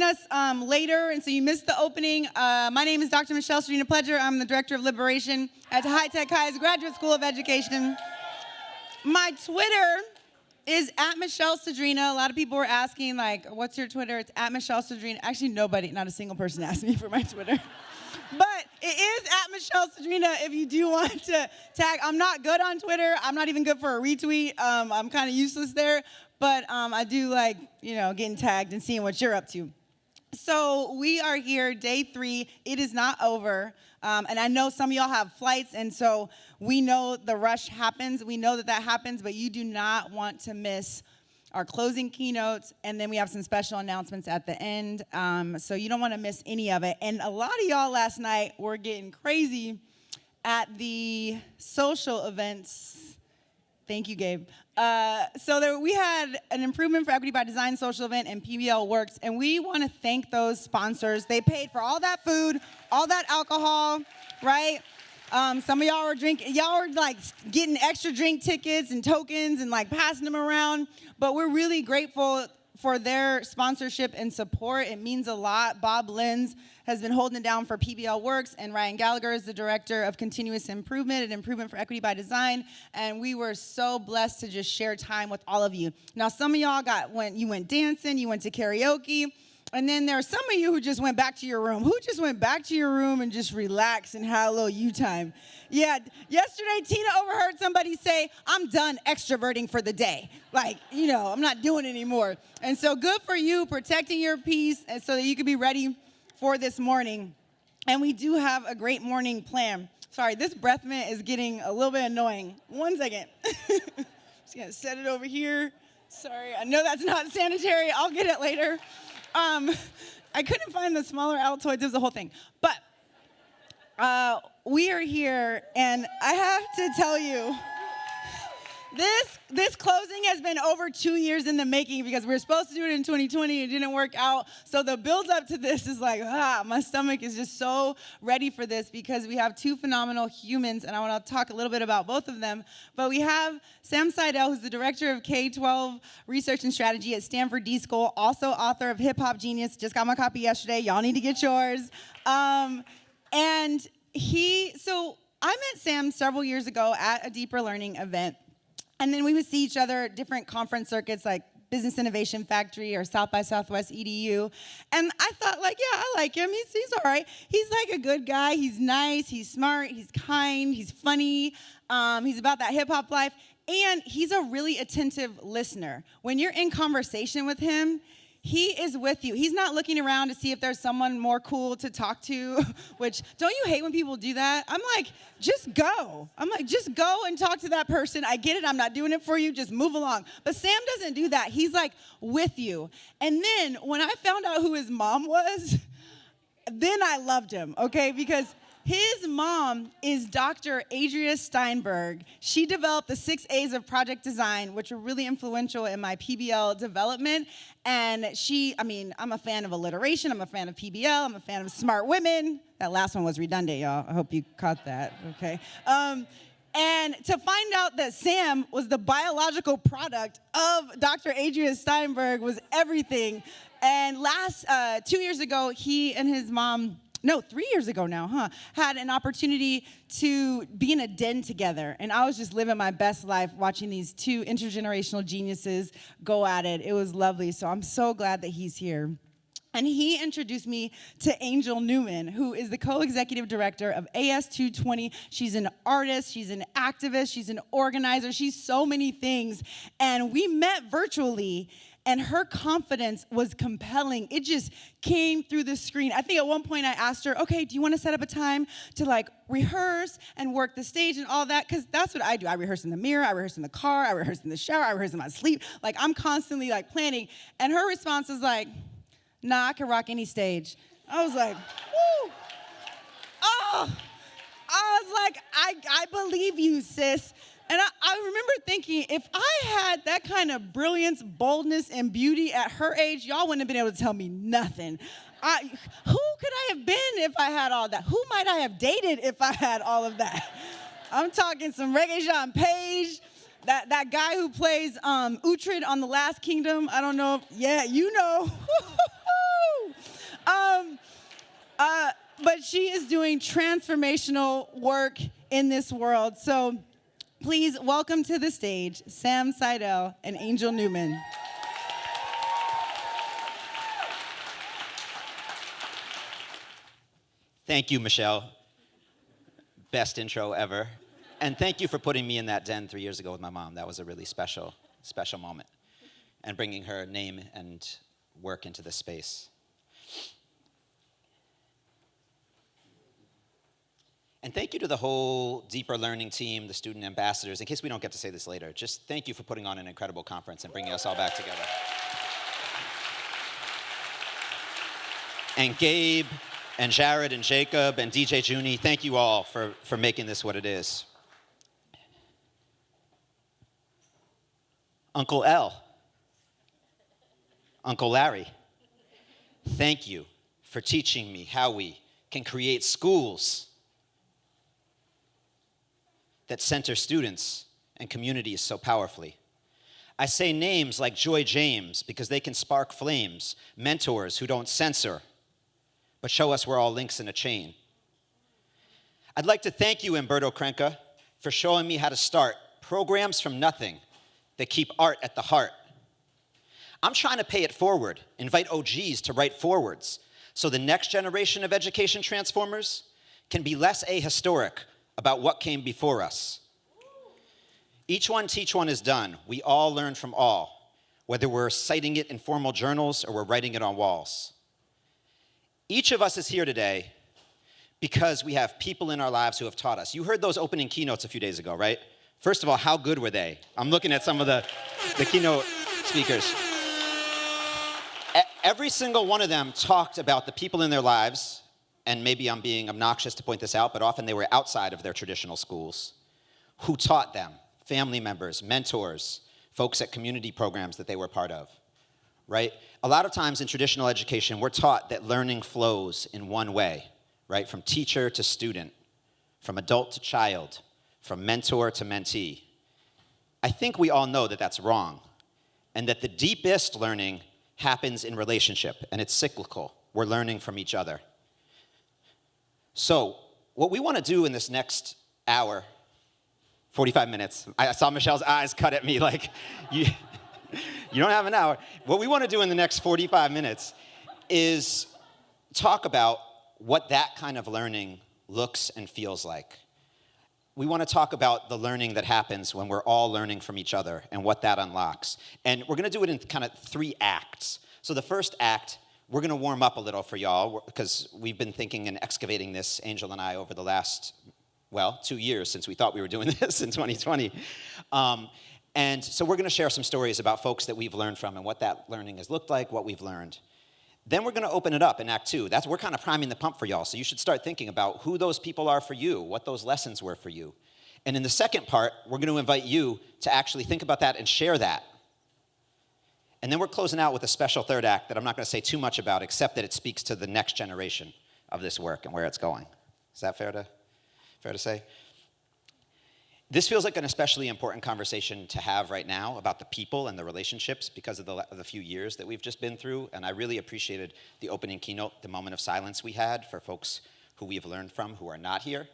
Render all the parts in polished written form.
us later, and so you missed the opening, my name is Dr. Michelle Serena-Pledger. I'm the Director of Liberation at High Tech High's Graduate School of Education. My Twitter is at Michelle Cedrina. A lot of people were asking, like, what's your Twitter? It's at Michelle Cedrina. Actually, nobody, not a single person asked me for my Twitter. But it is at Michelle Cedrina if you do want to tag. I'm not good on Twitter. I'm not even good for a retweet. I'm kind of useless there. But I do like, getting tagged and seeing what you're up to. So we are here, day 3. It is not over. And I know some of y'all have flights, and so we know the rush happens. We know that happens, but you do not want to miss our closing keynotes, and then we have some special announcements at the end. So you don't want to miss any of it. And a lot of y'all last night were getting crazy at the social events. Thank you, Gabe. So we had an Improvement for Equity by Design social event and PBL Works, and we want to thank those sponsors. They paid for all that food, all that alcohol, right? Some of y'all were drinking, y'all were like getting extra drink tickets and tokens and like passing them around, but we're really grateful for their sponsorship and support. It means a lot. Bob Lenz has been holding it down for PBL Works, and Ryan Gallagher is the Director of Continuous Improvement and Improvement for Equity by Design, and we were so blessed to just share time with all of you. Now, some of y'all you went dancing, you went to karaoke, and then there are some of you who just went back to your room. Who just went back to your room and just relaxed and had a little you time? Yeah, yesterday Tina overheard somebody say, I'm done extroverting for the day. Like, I'm not doing it anymore. And so good for you protecting your peace and so that you can be ready for this morning. And we do have a great morning plan. Sorry, this breath mint is getting a little bit annoying. 1 second. Just gonna set it over here. Sorry, I know that's not sanitary. I'll get it later. I couldn't find the smaller Altoids. It was the whole thing. But we are here, and I have to tell you, this closing has been over 2 years in the making because we were supposed to do it in 2020. It didn't work out. So the build up to this is like, my stomach is just so ready for this because we have 2 phenomenal humans, and I want to talk a little bit about both of them. But we have Sam Seidel, who's the Director of K-12 Research and Strategy at Stanford D.school, also author of Hip Hop Genius. Just got my copy yesterday. Y'all need to get yours. So I met Sam several years ago at a Deeper Learning event. And then we would see each other at different conference circuits like Business Innovation Factory or South by Southwest EDU. And I thought, yeah, I like him. He's all right. He's like a good guy. He's nice. He's smart. He's kind. He's funny. He's about that hip-hop life. And he's a really attentive listener. When you're in conversation with him, he is with you. He's not looking around to see if there's someone more cool to talk to, which, don't you hate when people do that? I'm like, just go. Just go and talk to that person. I get it. I'm not doing it for you. Just move along. But Sam doesn't do that. He's like with you. And then when I found out who his mom was, then I loved him, okay? Because his mom is Dr. Adria Steinberg. She developed the 6 A's of project design, which were really influential in my PBL development. And I'm a fan of alliteration. I'm a fan of PBL. I'm a fan of smart women. That last one was redundant, y'all. I hope you caught that, okay? And to find out that Sam was the biological product of Dr. Adria Steinberg was everything. And 2 years ago, he and his mom, 3 years ago now, had an opportunity to be in a den together. And I was just living my best life watching these 2 intergenerational geniuses go at it. It was lovely. So I'm so glad that he's here. And he introduced me to Anjel Newmann, who is the co-executive director of AS220. She's an artist, she's an activist, she's an organizer, she's so many things. And we met virtually, and her confidence was compelling. It just came through the screen. I think at one point I asked her, okay, do you want to set up a time to rehearse and work the stage and all that? Because that's what I do. I rehearse in the mirror, I rehearse in the car, I rehearse in the shower, I rehearse in my sleep. I'm constantly planning. And her response was nah, I can rock any stage. I was like, woo. Oh, I was like, I believe you, sis. And I remember thinking, if I had that kind of brilliance, boldness, and beauty at her age, y'all wouldn't have been able to tell me nothing. Who could I have been if I had all that? Who might I have dated if I had all of that? I'm talking some Reggae Jean Page, that guy who plays Uhtred on The Last Kingdom. I don't know. Yeah, you know. but she is doing transformational work in this world. So please welcome to the stage Sam Seidel and Anjel Newmann. Thank you, Michelle. Best intro ever. And thank you for putting me in that den 3 years ago with my mom. That was a really special, special moment. And bringing her name and work into this space. And thank you to the whole Deeper Learning team, the student ambassadors. In case we don't get to say this later, just thank you for putting on an incredible conference and bringing us all back together. And Gabe, and Jared, and Jacob, and DJ Junie, thank you all for making this what it is. Uncle L, Uncle Larry, thank you for teaching me how we can create schools that center students and communities so powerfully. I say names like Joy James because they can spark flames, mentors who don't censor, but show us we're all links in a chain. I'd like to thank you, Umberto Crenca, for showing me how to start programs from nothing that keep art at the heart. I'm trying to pay it forward, invite OGs to write forwards, so the next generation of education transformers can be less ahistoric about what came before us. Each one teach one is done. We all learn from all, whether we're citing it in formal journals or we're writing it on walls. Each of us is here today because we have people in our lives who have taught us. You heard those opening keynotes a few days ago, right? First of all, how good were they? I'm looking at some of the keynote speakers. Every single one of them talked about the people in their lives, and maybe I'm being obnoxious to point this out, but often they were outside of their traditional schools, who taught them, family members, mentors, folks at community programs that they were part of, right? A lot of times in traditional education, we're taught that learning flows in one way, right? From teacher to student, from adult to child, from mentor to mentee. I think we all know that that's wrong, and that the deepest learning happens in relationship, and it's cyclical. We're learning from each other. So what we want to do in this next hour, 45 minutes, I saw Michelle's eyes cut at me like, you don't have an hour. What we want to do in the next 45 minutes is talk about what that kind of learning looks and feels like. We want to talk about the learning that happens when we're all learning from each other and what that unlocks. And we're going to do it in kind of 3 acts. So the first act, we're going to warm up a little for y'all because we've been thinking and excavating this, Anjel and I, over the last, 2 years since we thought we were doing this in 2020. And so we're going to share some stories about folks that we've learned from and what that learning has looked like, what we've learned. Then we're going to open it up in Act 2. We're kind of priming the pump for y'all, so you should start thinking about who those people are for you, what those lessons were for you. And in the second part, we're going to invite you to actually think about that and share that. And then we're closing out with a special third act that I'm not going to say too much about, except that it speaks to the next generation of this work and where it's going. Is that fair to say? This feels like an especially important conversation to have right now about the people and the relationships because of the few years that we've just been through. And I really appreciated the opening keynote, the moment of silence we had for folks who we've learned from who are not here.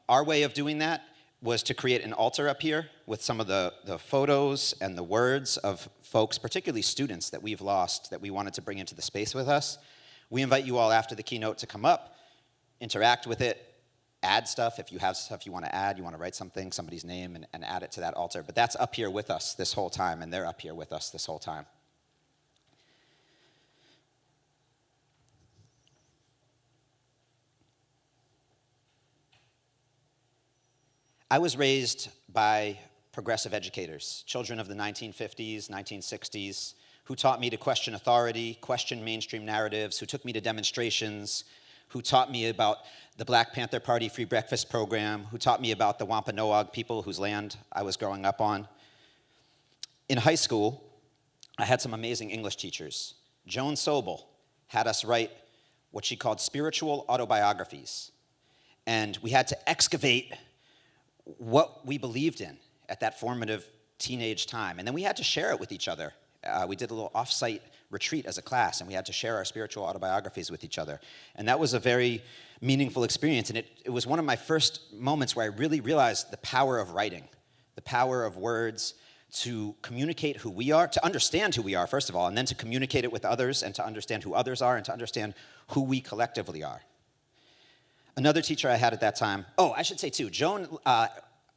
Our way of doing that was to create an altar up here with some of the photos and the words of folks, particularly students that we've lost, that we wanted to bring into the space with us. We invite you all after the keynote to come up, interact with it, add stuff if you have stuff you want to add, you want to write something, somebody's name, and add it to that altar. But that's up here with us this whole time, and they're up here with us this whole time. I was raised by progressive educators, children of the 1950s, 1960s, who taught me to question authority, question mainstream narratives, who took me to demonstrations, who taught me about the Black Panther Party free breakfast program, who taught me about the Wampanoag people whose land I was growing up on. In high school, I had some amazing English teachers. Joan Sobel had us write what she called spiritual autobiographies. And we had to excavate what we believed in at that formative teenage time. And then we had to share it with each other. We did a little off-site retreat as a class, and we had to share our spiritual autobiographies with each other. And that was a very meaningful experience, and it was one of my first moments where I really realized the power of writing, the power of words to communicate who we are, to understand who we are, first of all, and then to communicate it with others, and to understand who others are, and to understand who we collectively are. Another teacher I had at that time, I should say too, Joan, I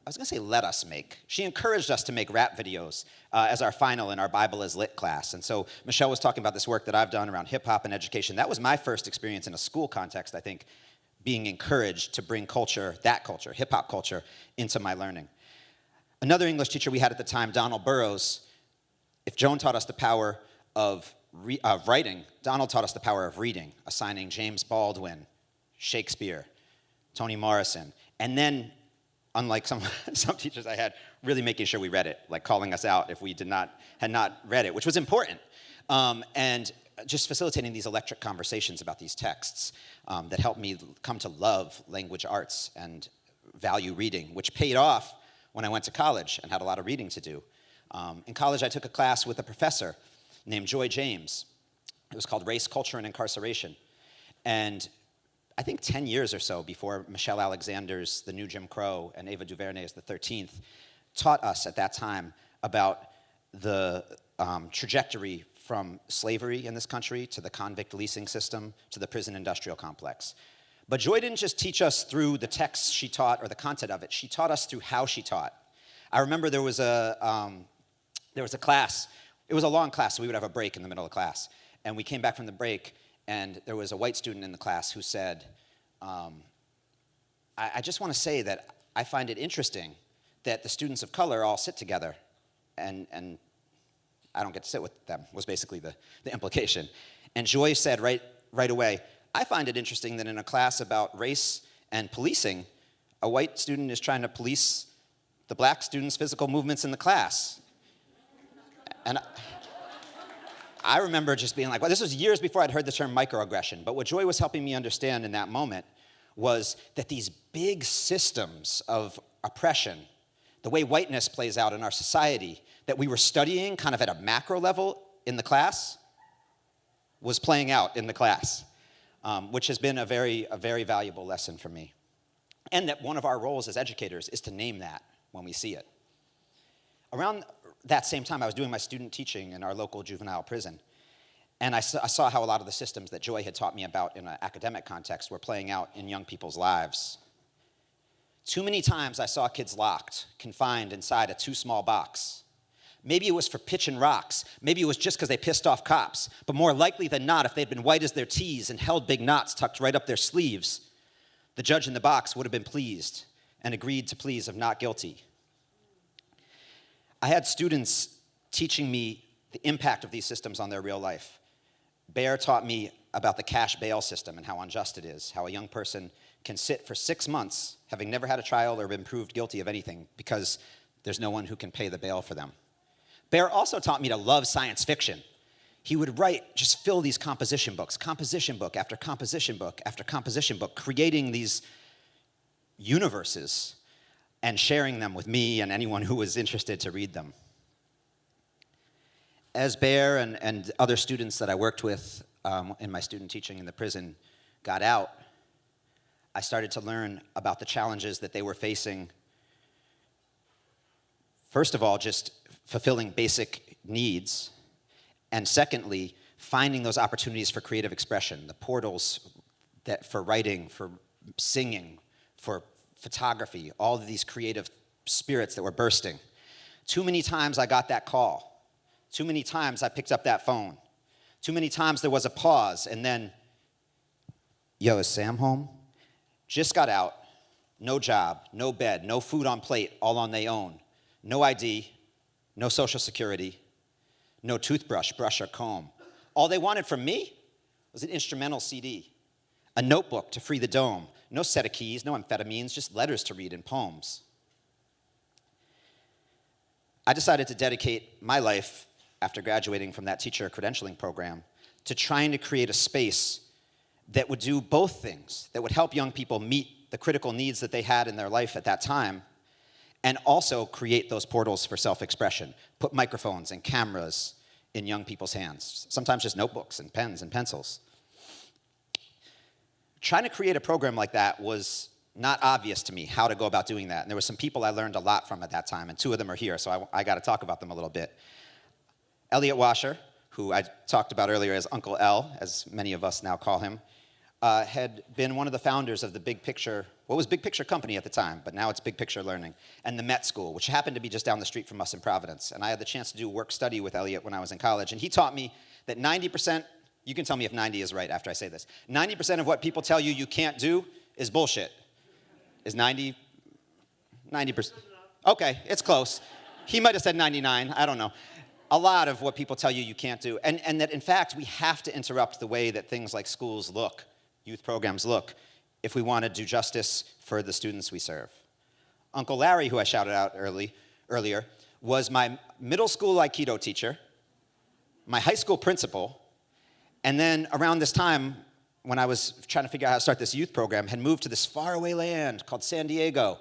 was gonna say let us make. She encouraged us to make rap videos as our final in our Bible is Lit class. And so Michelle was talking about this work that I've done around hip hop and education. That was my first experience in a school context, I think, being encouraged to bring culture, that culture, hip hop culture, into my learning. Another English teacher we had at the time, Donald Burrows, if Joan taught us the power of writing, Donald taught us the power of reading, assigning James Baldwin, Shakespeare, Toni Morrison, and then, unlike some teachers I had, really making sure we read it, like calling us out if we had not read it, which was important, and just facilitating these electric conversations about these texts that helped me come to love language arts and value reading, which paid off when I went to college and had a lot of reading to do. In college, I took a class with a professor named Joy James. It was called Race, Culture, and Incarceration. And I think 10 years or so before Michelle Alexander's The New Jim Crow and Ava DuVernay's The 13th taught us at that time about the trajectory from slavery in this country to the convict leasing system to the prison industrial complex. But Joy didn't just teach us through the texts she taught or the content of it. She taught us through how she taught. I remember there was a class. It was a long class, so we would have a break in the middle of class. And we came back from the break, and there was a white student in the class who said, I just want to say that I find it interesting that the students of color all sit together, and I don't get to sit with them, was basically the implication. And Joy said right away, I find it interesting that in a class about race and policing, a white student is trying to police the black student's physical movements in the class. And I remember just being like, well, this was years before I'd heard the term microaggression, but what Joy was helping me understand in that moment was that these big systems of oppression, the way whiteness plays out in our society, that we were studying kind of at a macro level in the class, was playing out in the class. Which has been a very valuable lesson for me. And that one of our roles as educators is to name that when we see it. Around that same time, I was doing my student teaching in our local juvenile prison, and I saw how a lot of the systems that Joy had taught me about in an academic context were playing out in young people's lives. Too many times I saw kids locked, confined inside a too small box. Maybe it was for pitching rocks. Maybe it was just because they pissed off cops. But more likely than not, if they'd been white as their tees and held big knots tucked right up their sleeves, the judge in the box would have been pleased and agreed to pleas of not guilty. I had students teaching me the impact of these systems on their real life. Bear taught me about the cash bail system and how unjust it is, how a young person can sit for 6 months having never had a trial or been proved guilty of anything because there's no one who can pay the bail for them. Bear also taught me to love science fiction. He would just fill these composition books, composition book after composition book after composition book, creating these universes and sharing them with me and anyone who was interested to read them. As Bear and other students that I worked with in my student teaching in the prison got out, I started to learn about the challenges that they were facing. First of all, just fulfilling basic needs, and secondly, finding those opportunities for creative expression, the portals that for writing, for singing, for photography, all of these creative spirits that were bursting. Too many times I got that call. Too many times I picked up that phone. Too many times there was a pause, and then, yo, is Sam home? Just got out, no job, no bed, no food on plate, all on their own, no ID, no social security, no toothbrush, brush, or comb. All they wanted from me was an instrumental CD, a notebook to free the dome, no set of keys, no amphetamines, just letters to read and poems. I decided to dedicate my life, after graduating from that teacher credentialing program, to trying to create a space that would do both things, that would help young people meet the critical needs that they had in their life at that time, and also create those portals for self-expression, put microphones and cameras in young people's hands, sometimes just notebooks and pens and pencils. Trying to create a program like that was not obvious to me how to go about doing that. And there were some people I learned a lot from at that time, and two of them are here, so I got to talk about them a little bit. Elliot Washer, who I talked about earlier as Uncle L, as many of us now call him, had been one of the founders of the Big Picture, what was Big Picture Company at the time, but now it's Big Picture Learning, and the Met School, which happened to be just down the street from us in Providence. And I had the chance to do work study with Elliot when I was in college, and he taught me that 90%, you can tell me if 90 is right after I say this, 90% of what people tell you you can't do is bullshit. Is 90%? Okay, it's close. He might have said 99, I don't know. A lot of what people tell you you can't do, and that in fact we have to interrupt the way that things like schools look, youth programs look, if we want to do justice for the students we serve. Uncle Larry, who I shouted out earlier, was my middle school Aikido teacher, my high school principal, and then around this time, when I was trying to figure out how to start this youth program, had moved to this faraway land called San Diego,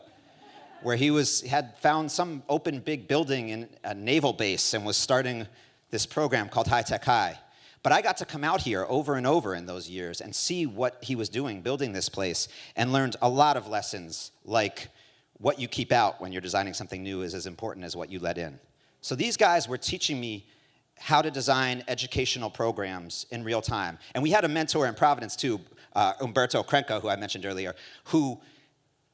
where he had found some open big building in a naval base and was starting this program called High Tech High. But I got to come out here over and over in those years and see what he was doing, building this place, and learned a lot of lessons, like what you keep out when you're designing something new is as important as what you let in. So these guys were teaching me how to design educational programs in real time. And we had a mentor in Providence too, Umberto Crenca, who I mentioned earlier, who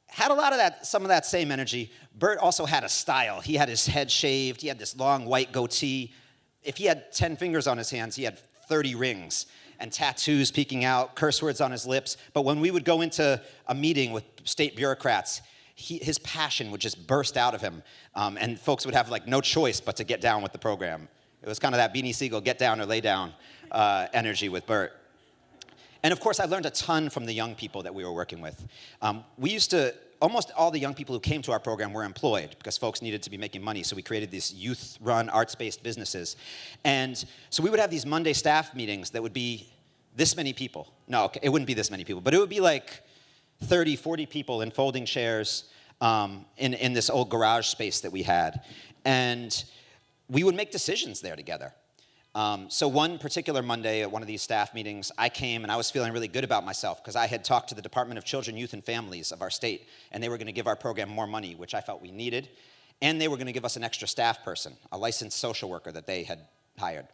had a lot of that, some of that same energy. Bert also had a style. He had his head shaved. He had this long white goatee. If he had 10 fingers on his hands, he had 30 rings and tattoos peeking out, curse words on his lips. But when we would go into a meeting with state bureaucrats, his passion would just burst out of him. And folks would have like no choice but to get down with the program. It was kind of that Beanie Siegel, get down or lay down energy with Bert. And of course, I learned a ton from the young people that we were working with. Almost all the young people who came to our program were employed because folks needed to be making money, so we created these youth-run, arts-based businesses. And so we would have these Monday staff meetings that would be this many people. No, okay, it wouldn't be this many people, but it would be like 30, 40 people in folding chairs in this old garage space that we had. And we would make decisions there together. So one particular Monday at one of these staff meetings, I came and I was feeling really good about myself because I had talked to the Department of Children, Youth, and Families of our state, and they were going to give our program more money, which I felt we needed, and they were going to give us an extra staff person, a licensed social worker that they had hired.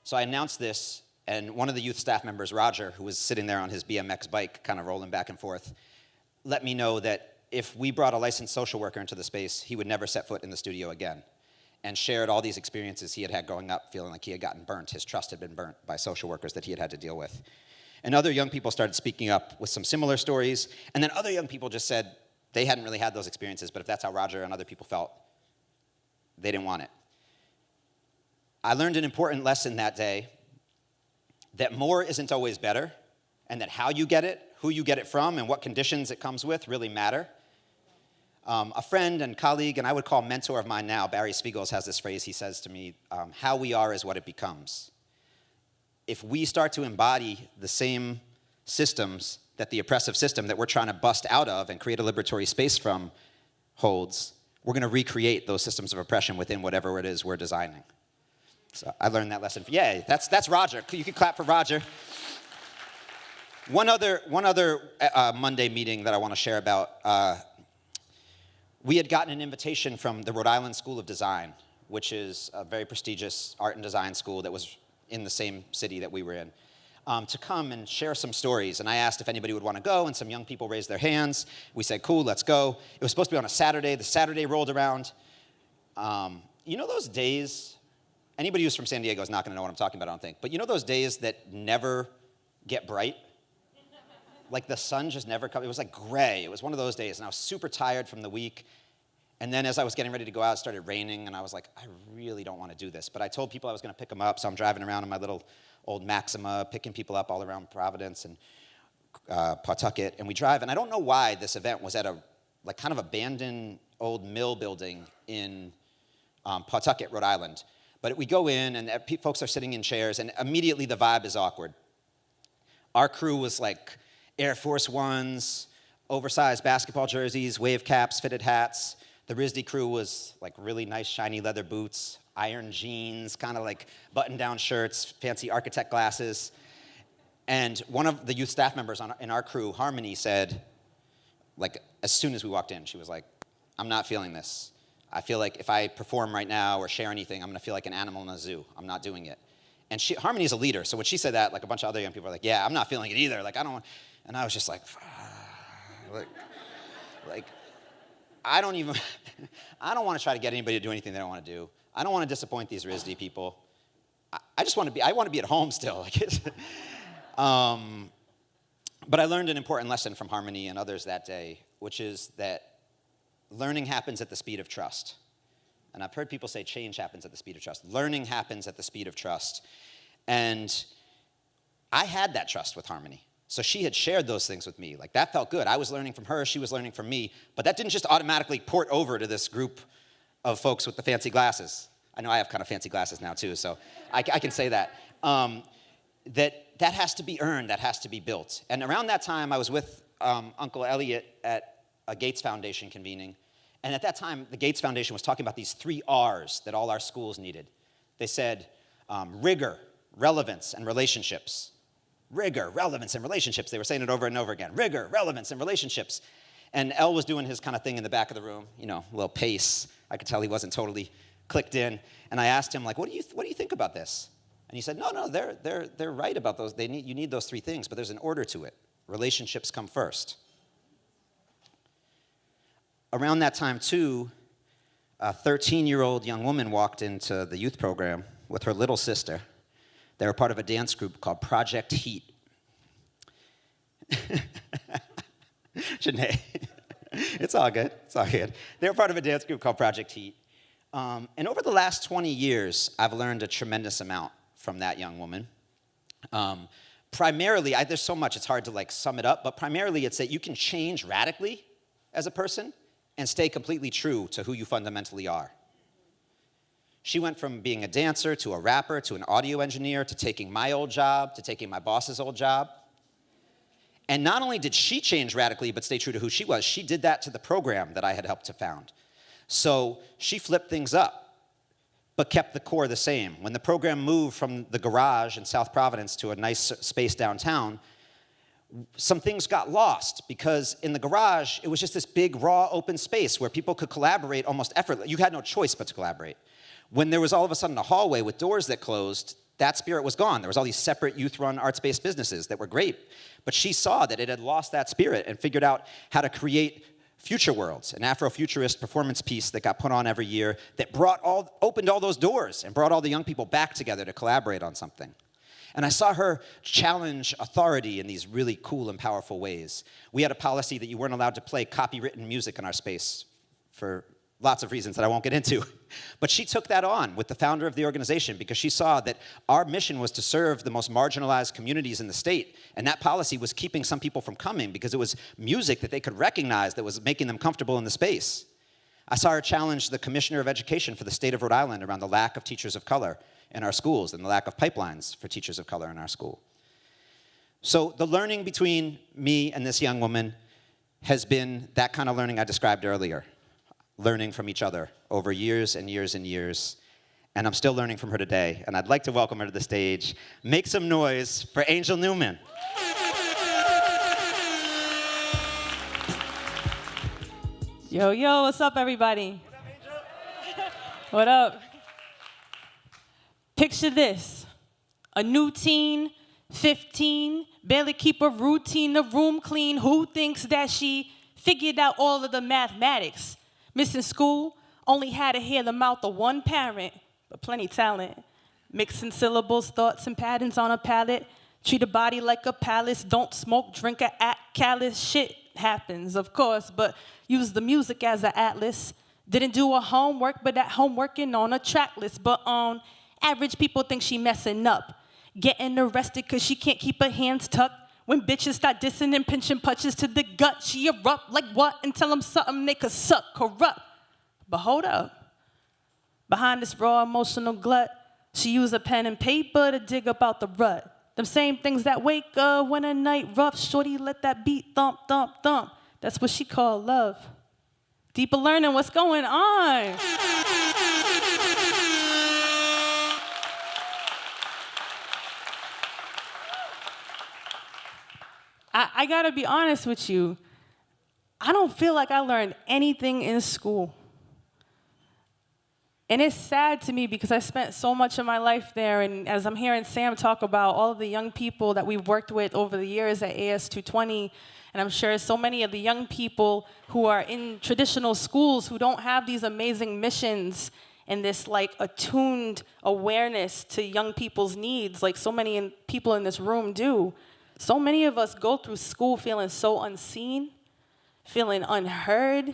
So I announced this, and one of the youth staff members, Roger, who was sitting there on his BMX bike, kind of rolling back and forth, let me know that if we brought a licensed social worker into the space, he would never set foot in the studio again, and shared all these experiences he had had growing up, feeling like he had gotten burnt. His trust had been burnt by social workers that he had had to deal with. And other young people started speaking up with some similar stories, and then other young people just said they hadn't really had those experiences, but if that's how Roger and other people felt, they didn't want it. I learned an important lesson that day, that more isn't always better, and that how you get it, who you get it from, and what conditions it comes with really matter. A friend and colleague, and I would call mentor of mine now, Barry Spiegels, has this phrase he says to me, how we are is what it becomes. If we start to embody the same systems that the oppressive system that we're trying to bust out of and create a liberatory space from holds, we're going to recreate those systems of oppression within whatever it is we're designing. So I learned that lesson. Yay, that's Roger. You can clap for Roger. One other Monday meeting that I want to share about, we had gotten an invitation from the Rhode Island School of Design, which is a very prestigious art and design school that was in the same city that we were in, to come and share some stories. And I asked if anybody would want to go, and some young people raised their hands. We said, cool, let's go. It was supposed to be on a Saturday. The Saturday rolled around. You know those days, anybody who's from San Diego is not going to know what I'm talking about, I don't think, but you know those days that never get bright? Like the sun just never comes. It was like gray. It was one of those days, and I was super tired from the week. And then as I was getting ready to go out, it started raining, and I was like, I really don't want to do this. But I told people I was going to pick them up, so I'm driving around in my little old Maxima, picking people up all around Providence and Pawtucket. And we drive, and I don't know why this event was at a like kind of abandoned old mill building in Pawtucket, Rhode Island. But we go in, and folks are sitting in chairs, and immediately the vibe is awkward. Our crew was like Air Force Ones, oversized basketball jerseys, wave caps, fitted hats. The RISD crew was like really nice, shiny leather boots. iron jeans, kind of like button-down shirts, fancy architect glasses. And one of the youth staff members in our crew, Harmony, said, like, as soon as we walked in, she was like, I'm not feeling this. I feel like if I perform right now or share anything, I'm going to feel like an animal in a zoo. I'm not doing it. And Harmony's a leader, so when she said that, like, a bunch of other young people were like, yeah, I'm not feeling it either. Like, I don't want, and I was just like I don't want to try to get anybody to do anything they don't want to do. I don't want to disappoint these RISD people. I want to be at home still. But I learned an important lesson from Harmony and others that day, which is that learning happens at the speed of trust. And I've heard people say change happens at the speed of trust. Learning happens at the speed of trust. And I had that trust with Harmony. So she had shared those things with me. Like, that felt good. I was learning from her, she was learning from me. But that didn't just automatically port over to this group of folks with the fancy glasses. I know I have kind of fancy glasses now too, so I can say that. That has to be earned, that has to be built. And around that time, I was with Uncle Elliot at a Gates Foundation convening. And at that time, the Gates Foundation was talking about these 3 R's that all our schools needed. They said rigor, relevance, and relationships. Rigor, relevance, and relationships. They were saying it over and over again. Rigor, relevance, and relationships. And El was doing his kind of thing in the back of the room, you know, a little pace. I could tell he wasn't totally clicked in. And I asked him, like, what do you think about this? And he said, no, they're right about those. You need those 3 things, but there's an order to it. Relationships come first. Around that time, too, a 13-year-old young woman walked into the youth program with her little sister. They were part of a dance group called Project Heat. Janae, it's all good. It's all good. They were part of a dance group called Project Heat. And over the last 20 years, I've learned a tremendous amount from that young woman. Primarily, there's so much, it's hard to like sum it up, but primarily it's that you can change radically as a person and stay completely true to who you fundamentally are. She went from being a dancer to a rapper to an audio engineer to taking my old job to taking my boss's old job. And not only did she change radically but stay true to who she was, she did that to the program that I had helped to found. So she flipped things up, but kept the core the same. When the program moved from the garage in South Providence to a nice space downtown, some things got lost because in the garage, it was just this big, raw, open space where people could collaborate almost effortlessly. You had no choice but to collaborate. When there was all of a sudden a hallway with doors that closed, that spirit was gone. There was all these separate youth-run arts-based businesses that were great. But she saw that it had lost that spirit and figured out how to create Future Worlds, an Afrofuturist performance piece that got put on every year that opened all those doors and brought all the young people back together to collaborate on something. And I saw her challenge authority in these really cool and powerful ways. We had a policy that you weren't allowed to play copywritten music in our space for lots of reasons that I won't get into. But she took that on with the founder of the organization because she saw that our mission was to serve the most marginalized communities in the state. And that policy was keeping some people from coming because it was music that they could recognize that was making them comfortable in the space. I saw her challenge the Commissioner of Education for the state of Rhode Island around the lack of teachers of color in our schools and the lack of pipelines for teachers of color in our school. So the learning between me and this young woman has been that kind of learning I described earlier. Learning from each other over years and years and years. And I'm still learning from her today. And I'd like to welcome her to the stage. Make some noise for Anjel Newmann. Yo, what's up, everybody? What up, Anjel? What up? Picture this. A new teen, 15, barely keep a routine, the room clean. Who thinks that she figured out all of the mathematics? Missing school, only had to hear the mouth of one parent, but plenty talent. Mixing syllables, thoughts, and patterns on a palette. Treat a body like a palace. Don't smoke, drink, or act callous. Shit happens, of course, but use the music as an atlas. Didn't do her homework, but at home working on a track list. But on average, people think she messing up. Getting arrested because she can't keep her hands tucked. When bitches start dissing and pinching punches to the gut, she erupt like what? And tell them something they could suck, corrupt. But hold up. Behind this raw emotional glut, she used a pen and paper to dig up out the rut. Them same things that wake up when a night rough. Shorty let that beat thump, thump, thump. That's what she called love. Deeper learning, what's going on? I gotta be honest with you. I don't feel like I learned anything in school. And it's sad to me because I spent so much of my life there, and as I'm hearing Sam talk about all of the young people that we've worked with over the years at AS220, and I'm sure so many of the young people who are in traditional schools who don't have these amazing missions and this like attuned awareness to young people's needs like so many people in this room do. So many of us go through school feeling so unseen, feeling unheard,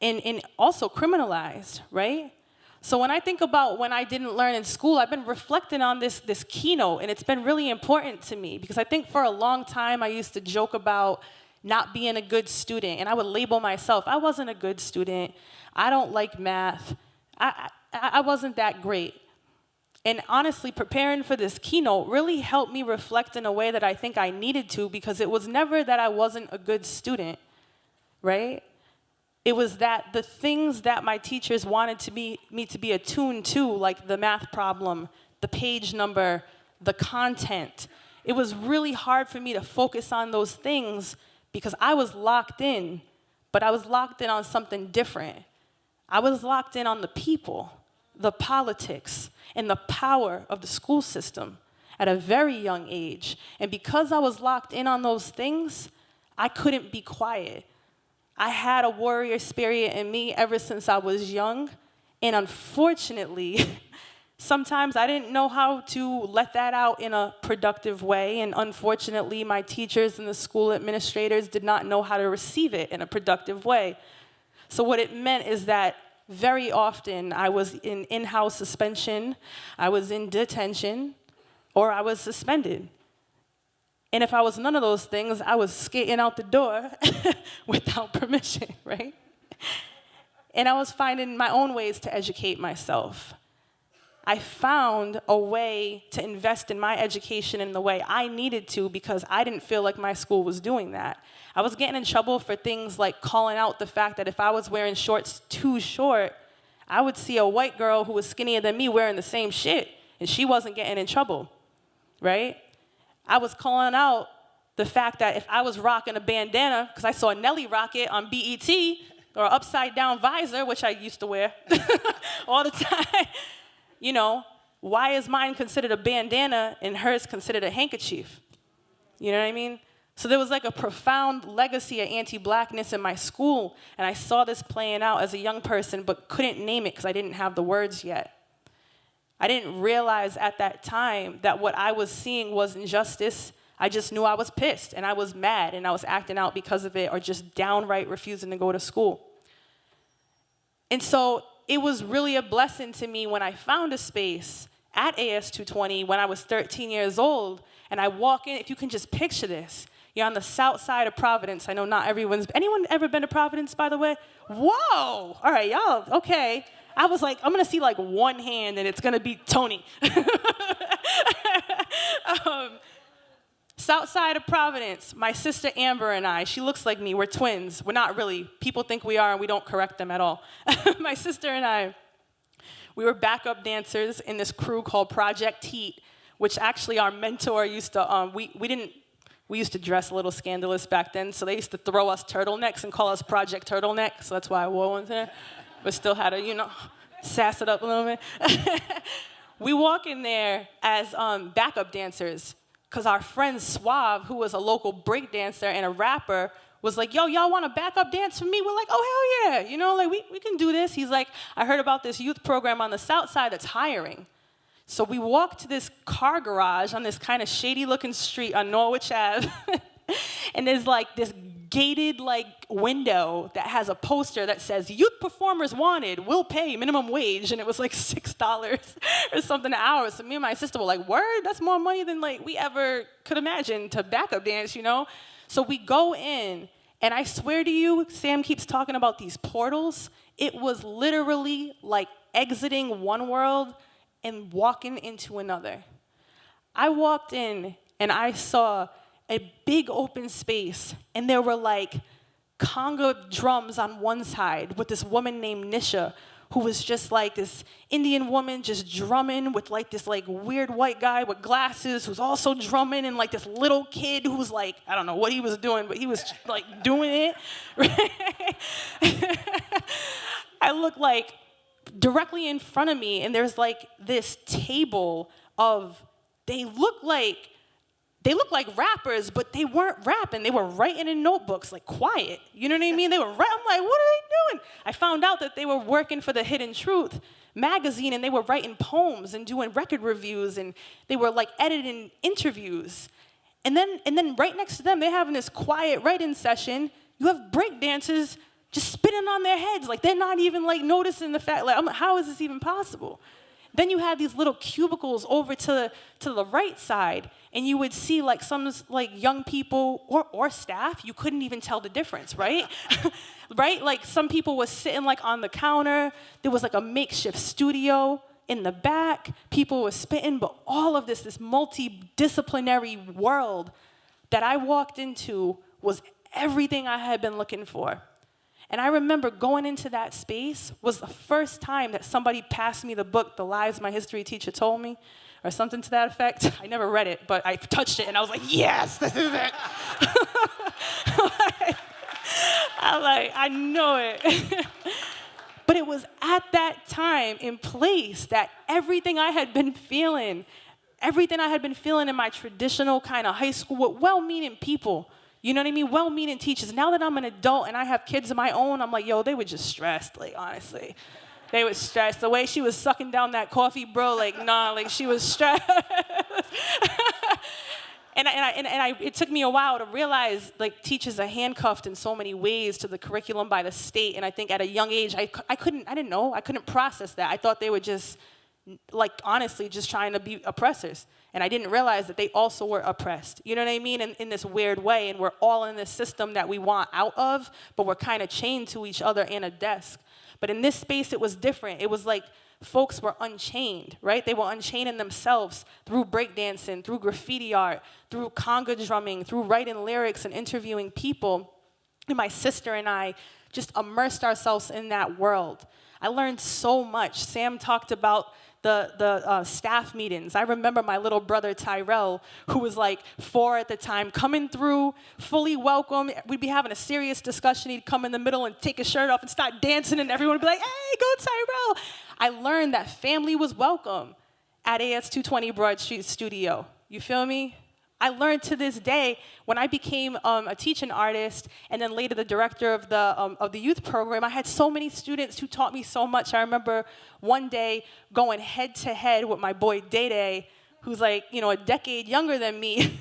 and also criminalized, right? So when I think about when I didn't learn in school, I've been reflecting on this keynote, and it's been really important to me because I think for a long time I used to joke about not being a good student, and I would label myself, I wasn't a good student, I don't like math, I wasn't that great. And honestly, preparing for this keynote really helped me reflect in a way that I think I needed to, because it was never that I wasn't a good student, right? It was that the things that my teachers wanted me to be attuned to, like the math problem, the page number, the content, it was really hard for me to focus on those things because I was locked in, but I was locked in on something different. I was locked in on the people, the politics, and the power of the school system at a very young age. And because I was locked in on those things, I couldn't be quiet. I had a warrior spirit in me ever since I was young, and unfortunately, sometimes I didn't know how to let that out in a productive way, and unfortunately, my teachers and the school administrators did not know how to receive it in a productive way. So what it meant is that very often I was in in-house suspension, I was in detention, or I was suspended. And if I was none of those things, I was skating out the door without permission, right? And I was finding my own ways to educate myself. I found a way to invest in my education in the way I needed to because I didn't feel like my school was doing that. I was getting in trouble for things like calling out the fact that if I was wearing shorts too short, I would see a white girl who was skinnier than me wearing the same shit, and she wasn't getting in trouble, right? I was calling out the fact that if I was rocking a bandana, because I saw Nelly rock it on BET, or upside down visor, which I used to wear all the time, you know, why is mine considered a bandana and hers considered a handkerchief? You know what I mean? So there was like a profound legacy of anti-blackness in my school, and I saw this playing out as a young person, but couldn't name it because I didn't have the words yet. I didn't realize at that time that what I was seeing was injustice. I just knew I was pissed, and I was mad, and I was acting out because of it, or just downright refusing to go to school. And so it was really a blessing to me when I found a space at AS220 when I was 13 years old, and I walk in, if you can just picture this, you're on the south side of Providence. I know not anyone ever been to Providence, by the way? Whoa, all right, y'all, okay. I was like, I'm gonna see like one hand and it's gonna be Tony. South side of Providence, my sister Amber and I, she looks like me, we're twins. We're not really. People think we are and we don't correct them at all. My sister and I, we were backup dancers in this crew called Project Heat, which actually our mentor used to, we used to dress a little scandalous back then, so they used to throw us turtlenecks and call us Project Turtleneck, so that's why I wore one today. But still had to, sass it up a little bit. We walk in there as backup dancers, because our friend Suave, who was a local break dancer and a rapper, was like, yo, y'all want to backup dance for me? We're like, oh, hell yeah. We can do this. He's like, I heard about this youth program on the south side that's hiring. So we walked to this car garage on this kind of shady-looking street on Norwich Ave, and there's like this gated window that has a poster that says, youth performers wanted, will pay minimum wage, and it was like $6 or something an hour. So me and my sister were like, word, that's more money than we ever could imagine to backup dance, So we go in, and I swear to you, Sam keeps talking about these portals. It was literally like exiting one world and walking into another. I walked in, and I saw a big open space, and there were conga drums on one side with this woman named Nisha who was just like this Indian woman just drumming with like this like weird white guy with glasses who's also drumming, and like this little kid who's like, I don't know what he was doing, but he was like doing it. I look like directly in front of me, and there's like this table of, they look like rappers, but they weren't rapping. They were writing in notebooks, like quiet. You know what I mean? They were I'm like, what are they doing? I found out that they were working for the Hidden Truth magazine, and they were writing poems and doing record reviews, and they were like editing interviews. And then right next to them, they're having this quiet writing session. You have break dancers just spitting on their heads, like they're not even like noticing the fact, like, how is this even possible? Then you have these little cubicles over to the right side, and you would see like some like young people or staff, you couldn't even tell the difference, right? Right? Like some people were sitting like on the counter. There was like a makeshift studio in the back. People were spitting, but all of this multidisciplinary world that I walked into was everything I had been looking for. And I remember going into that space was the first time that somebody passed me the book, The Lies My History Teacher Told Me, or something to that effect. I never read it, but I touched it, and I was like, yes, this is it. I know it. But it was at that time in place that everything I had been feeling in my traditional kind of high school with well-meaning people, you know what I mean? Well-meaning teachers. Now that I'm an adult and I have kids of my own, I'm like, yo, they were just stressed, like, honestly. They were stressed. The way she was sucking down that coffee, bro, like, nah, like, she was stressed. It took me a while to realize, like, teachers are handcuffed in so many ways to the curriculum by the state, and I think at a young age, I didn't know. I couldn't process that. I thought they were just, like, honestly, just trying to be oppressors. And I didn't realize that they also were oppressed. You know what I mean? In this weird way. And we're all in this system that we want out of, but we're kind of chained to each other in a desk. But in this space, it was different. It was like folks were unchained, right? They were unchaining themselves through breakdancing, through graffiti art, through conga drumming, through writing lyrics and interviewing people. And my sister and I just immersed ourselves in that world. I learned so much. Sam talked about the staff meetings. I remember my little brother Tyrell, who was like 4 at the time, coming through, fully welcome. We'd be having a serious discussion. He'd come in the middle and take his shirt off and start dancing, and everyone would be like, hey, go Tyrell. I learned that family was welcome at AS220 Broad Street Studio. You feel me? I learned to this day, when I became a teaching artist and then later the director of the youth program, I had so many students who taught me so much. I remember one day going head to head with my boy Day, who's like, you know, a decade younger than me.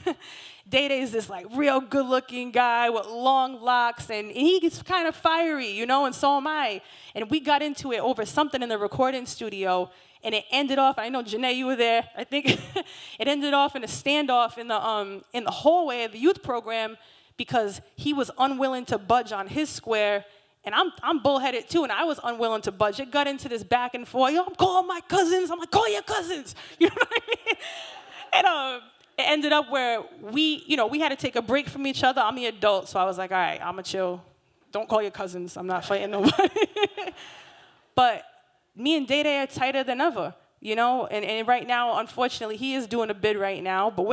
Day is this like real good looking guy with long locks, and he gets kind of fiery, you know, and so am I. And we got into it over something in the recording studio. And it ended off, I know, Janae, you were there, I think. It ended off in a standoff in the hallway of the youth program because he was unwilling to budge on his square. And I'm bullheaded too, and I was unwilling to budge. It got into this back and forth. Yo, I'm calling my cousins. I'm like, call your cousins. You know what I mean? And it ended up where we had to take a break from each other. I'm the adult, so I was like, all right, I'm going to chill. Don't call your cousins. I'm not fighting nobody. But me and Day are tighter than ever, you know? And right now, unfortunately, he is doing a bid right now, but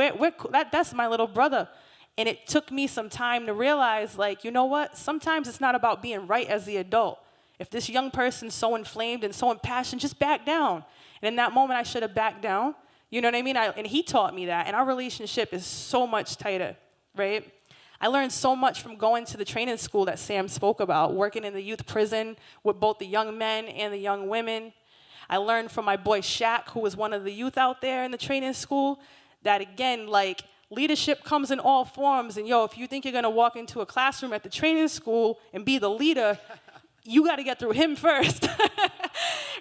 that's my little brother. And it took me some time to realize, like, you know what? Sometimes it's not about being right as the adult. If this young person's so inflamed and so impassioned, just back down. And in that moment, I should have backed down. You know what I mean? And he taught me that. And our relationship is so much tighter, right? I learned so much from going to the training school that Sam spoke about, working in the youth prison with both the young men and the young women. I learned from my boy Shaq, who was one of the youth out there in the training school, that again, like, leadership comes in all forms. And yo, if you think you're gonna walk into a classroom at the training school and be the leader, you gotta get through him first,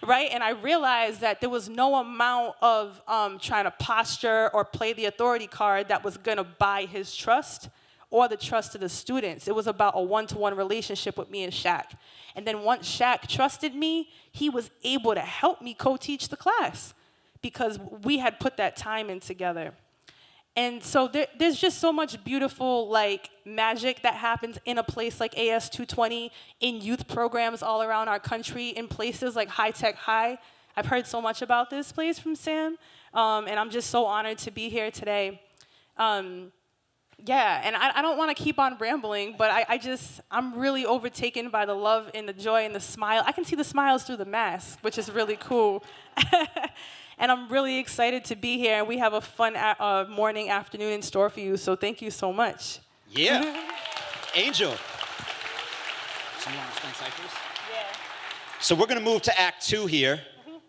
right? And I realized that there was no amount of trying to posture or play the authority card that was gonna buy his trust or the trust of the students. It was about a one-to-one relationship with me and Shaq. And then once Shaq trusted me, he was able to help me co-teach the class because we had put that time in together. And so there's just so much beautiful like magic that happens in a place like AS220, in youth programs all around our country, in places like High Tech High. I've heard so much about this place from Sam, and I'm just so honored to be here today. Yeah, and I don't want to keep on rambling, but I'm really overtaken by the love and the joy and the smile. I can see the smiles through the mask, which is really cool. And I'm really excited to be here, and we have a fun morning, afternoon in store for you, so thank you so much. Yeah. Angel. So you want to spin ciphers? Yeah. So we're going to move to Act 2 here.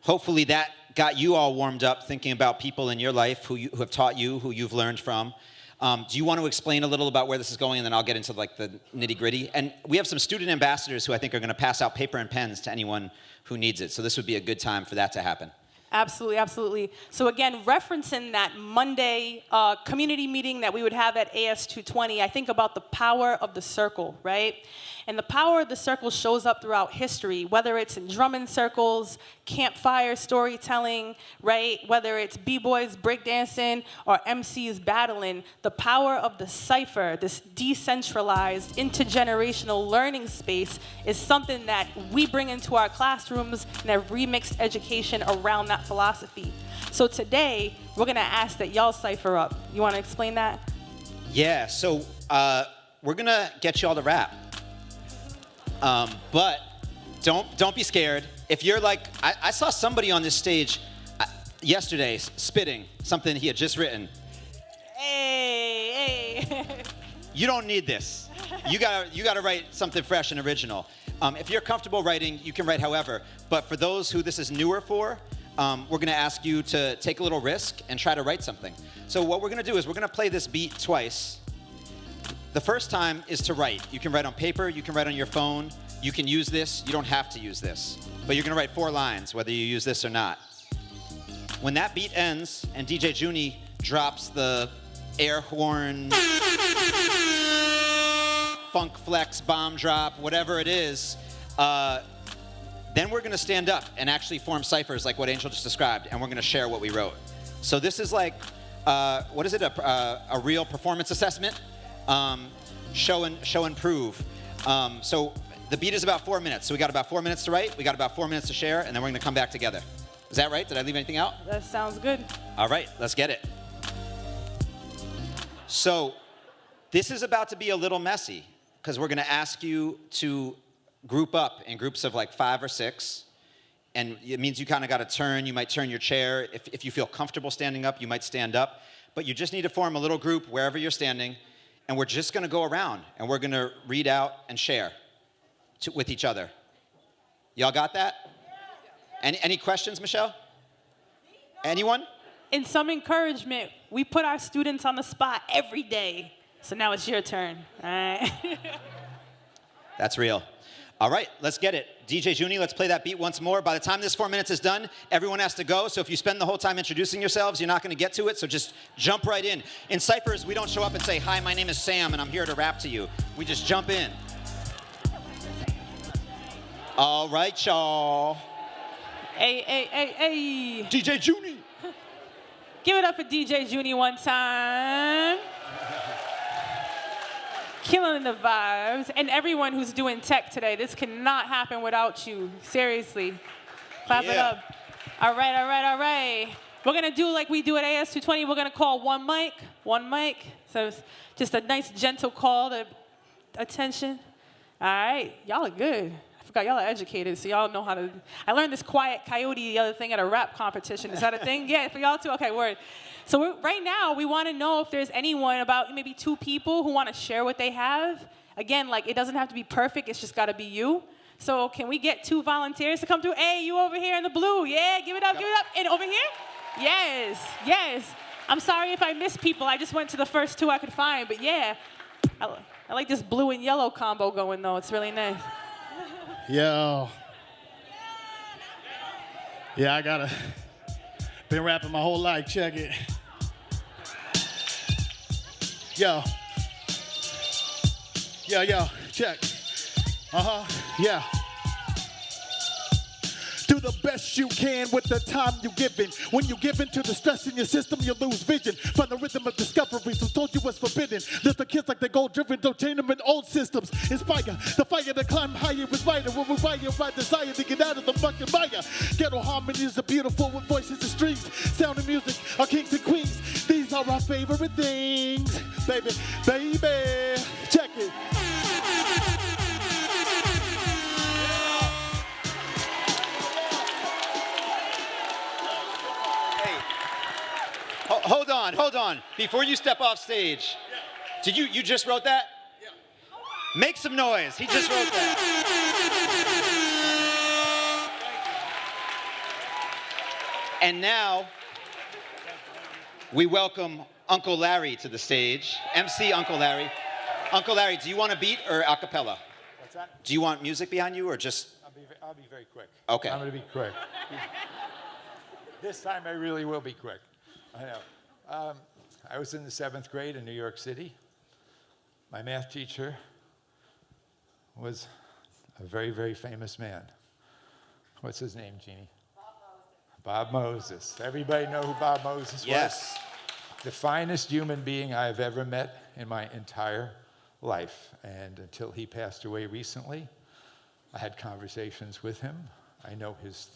Hopefully that got you all warmed up thinking about people in your life who have taught you, who you've learned from. Do you want to explain a little about where this is going, and then I'll get into like the nitty-gritty? And we have some student ambassadors who I think are going to pass out paper and pens to anyone who needs it. So this would be a good time for that to happen. Absolutely, absolutely. So again, referencing that Monday community meeting that we would have at AS220, I think about the power of the circle, right? And the power of the circle shows up throughout history, whether it's in drumming circles, campfire storytelling, right? Whether it's b-boys breakdancing or MCs battling, the power of the cypher, this decentralized, intergenerational learning space, is something that we bring into our classrooms and have remixed education around that philosophy. So today, we're gonna ask that y'all cypher up. You wanna explain that? Yeah, so we're gonna get you all to rap. But don't be scared. If you're like, I saw somebody on this stage yesterday spitting something he had just written. Hey. You don't need this. You gotta write something fresh and original. If you're comfortable writing, you can write however. But for those who this is newer for, we're gonna ask you to take a little risk and try to write something. So what we're gonna do is we're gonna play this beat twice. The first time is to write. You can write on paper, you can write on your phone, you can use this, you don't have to use this. But you're gonna write 4 lines, whether you use this or not. When that beat ends and DJ Junie drops the air horn, funk flex, bomb drop, whatever it is, then we're gonna stand up and actually form ciphers like what Angel just described, and we're gonna share what we wrote. So this is like, what is it, a real performance assessment? Show and prove. So the beat is about 4 minutes. So we got about 4 minutes to write, we got about 4 minutes to share, and then we're gonna come back together. Is that right? Did I leave anything out? That sounds good. All right, let's get it. So this is about to be a little messy because we're gonna ask you to group up in groups of like 5 or 6. And it means you kind of got to turn. You might turn your chair. If you feel comfortable standing up, you might stand up. But you just need to form a little group wherever you're standing. And we're just going to go around, and we're going to read out and share with each other. Y'all got that? Any questions, Michelle? Anyone? In some encouragement, we put our students on the spot every day. So now it's your turn, all right? That's real. All right, let's get it. DJ Junie, let's play that beat once more. By the time this 4 minutes is done, everyone has to go. So if you spend the whole time introducing yourselves, you're not going to get to it. So just jump right in. In ciphers, we don't show up and say, "Hi, my name is Sam, and I'm here to rap to you." We just jump in. All right, y'all. Hey. DJ Junie. Give it up for DJ Junie one time. Killing the vibes. And everyone who's doing tech today, this cannot happen without you. Seriously. Clap it up. All right. We're going to do like we do at AS220. We're going to call one mic. So it's just a nice, gentle call to attention. All right. Y'all are good. I forgot y'all are educated, so y'all know how to. I learned this quiet coyote the other thing at a rap competition. Is that a thing? Yeah, for y'all too? Okay, word. So right now, we want to know if there's anyone, about maybe 2 people, who want to share what they have. Again, like, it doesn't have to be perfect. It's just got to be you. So can we get 2 volunteers to come through? Hey, you over here in the blue. Yeah, give it up. And over here? Yes. I'm sorry if I missed people. I just went to the first 2 I could find. But yeah, I like this blue and yellow combo going, though. It's really nice. Yo. Yeah, I gotta. Been rapping my whole life. Check it. Yo. Check. Yeah. Do the best you can with the time you're given. When you give in to the stress in your system, you lose vision. Find the rhythm of discovery, so told you what's forbidden. Lift the kids like they're goal-driven, don't chain them in old systems. Inspire the fire to climb higher is brighter. When we wire by desire to get out of the fucking fire. Ghetto harmonies are beautiful with voices and strings. Sound and music are kings and queens. These are our favorite things. Baby, baby, check it. Hold on. Before you step off stage, did you just wrote that? Yeah. Make some noise. He just wrote that. And now, we welcome Uncle Larry to the stage. MC Uncle Larry. Uncle Larry, do you want a beat or a cappella? What's that? Do you want music behind you or just? I'll be very quick. Okay. I'm going to be quick. This time I really will be quick. I know. I was in the 7th grade in New York City. My math teacher was a very, very famous man. What's his name, Jeannie? Bob Moses. Everybody know who Bob Moses was? Yes. The finest human being I've ever met in my entire life. And until he passed away recently, I had conversations with him. I know his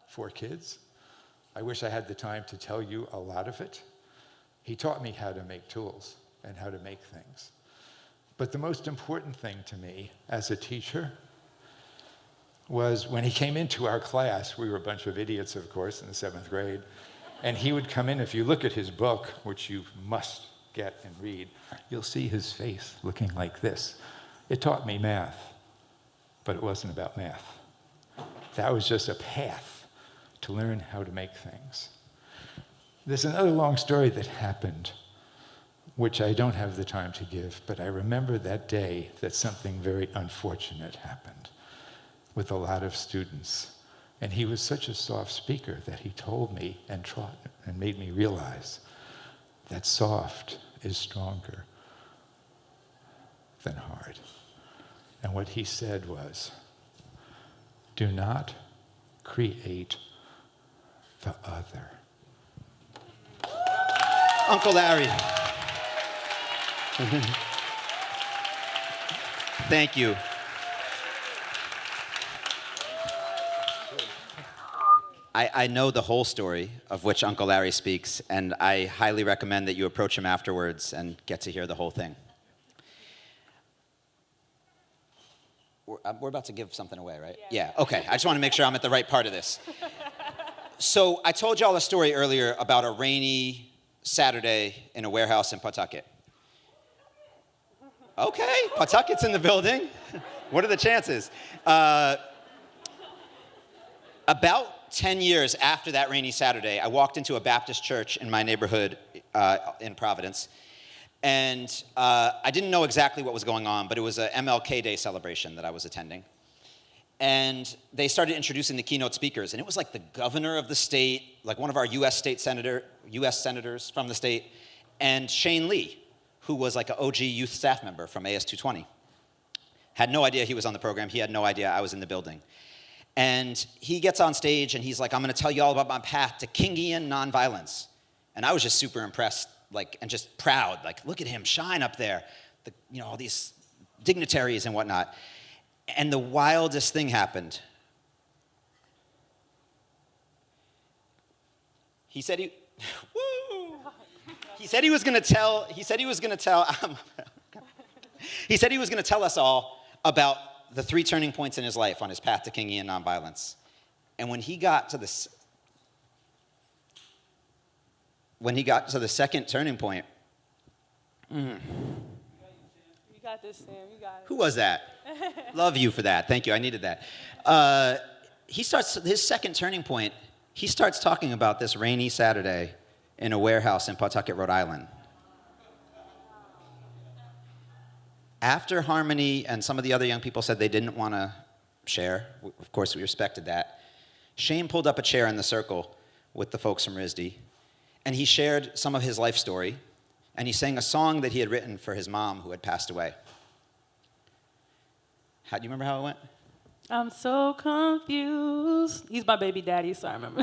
4 kids. I wish I had the time to tell you a lot of it. He taught me how to make tools and how to make things. But the most important thing to me as a teacher was when he came into our class, we were a bunch of idiots, of course, in the 7th grade, and he would come in. If you look at his book, which you must get and read, you'll see his face looking like this. It taught me math, but it wasn't about math. That was just a path to learn how to make things. There's another long story that happened, which I don't have the time to give, but I remember that day that something very unfortunate happened with a lot of students. And he was such a soft speaker that he told me and taught and made me realize that soft is stronger than hard. And what he said was, do not create the other. Uncle Larry. Thank you. I know the whole story of which Uncle Larry speaks, and I highly recommend that you approach him afterwards and get to hear the whole thing. We're about to give something away, right? Yeah, okay. I just want to make sure I'm at the right part of this. So I told y'all a story earlier about a rainy Saturday in a warehouse in Pawtucket. Okay, Pawtucket's in the building. What are the chances? About 10 years after that rainy Saturday, I walked into a Baptist church in my neighborhood in Providence. And I didn't know exactly what was going on, but it was a MLK Day celebration that I was attending. And they started introducing the keynote speakers. And it was like the governor of the state, like one of our U.S. senators from the state, and Shane Lee, who was like an OG youth staff member from AS220. Had no idea he was on the program. He had no idea I was in the building. And he gets on stage and he's like, I'm going to tell you all about my path to Kingian nonviolence. And I was just super impressed, like, and just proud. Like, look at him shine up there. All these dignitaries and whatnot. And the wildest thing happened. He said he was going to tell us all about the 3 turning points in his life on his path to Kingian nonviolence. And when he got to the second turning point, You got this, Sam. You got it. who was that? Love you for that. Thank you. I needed that. He starts his second turning point. He starts talking about this rainy Saturday in a warehouse in Pawtucket, Rhode Island. After Harmony and some of the other young people said they didn't want to share, of course we respected that, Shane pulled up a chair in the circle with the folks from RISD, and he shared some of his life story, and he sang a song that he had written for his mom who had passed away. Do you remember how it went? I'm so confused. He's my baby daddy, so I remember.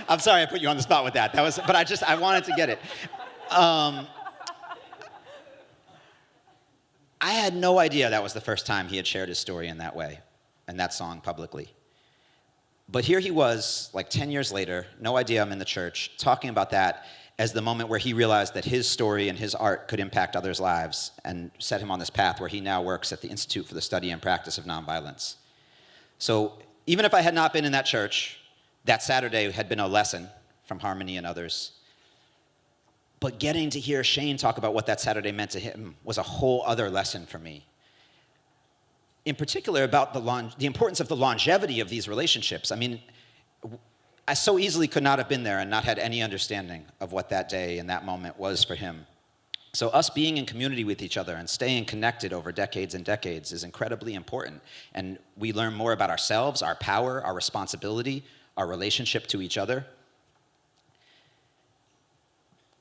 I'm sorry I put you on the spot with that. But I wanted to get it. I had no idea that was the first time he had shared his story in that way, and that song publicly. But here he was, like 10 years later, no idea I'm in the church, talking about that as the moment where he realized that his story and his art could impact others' lives and set him on this path where he now works at the Institute for the Study and Practice of Nonviolence. So even if I had not been in that church, that Saturday had been a lesson from Harmony and others. But getting to hear Shane talk about what that Saturday meant to him was a whole other lesson for me. In particular, about the importance of the longevity of these relationships. I mean, I so easily could not have been there and not had any understanding of what that day and that moment was for him. So us being in community with each other and staying connected over decades and decades is incredibly important. And we learn more about ourselves, our power, our responsibility, our relationship to each other.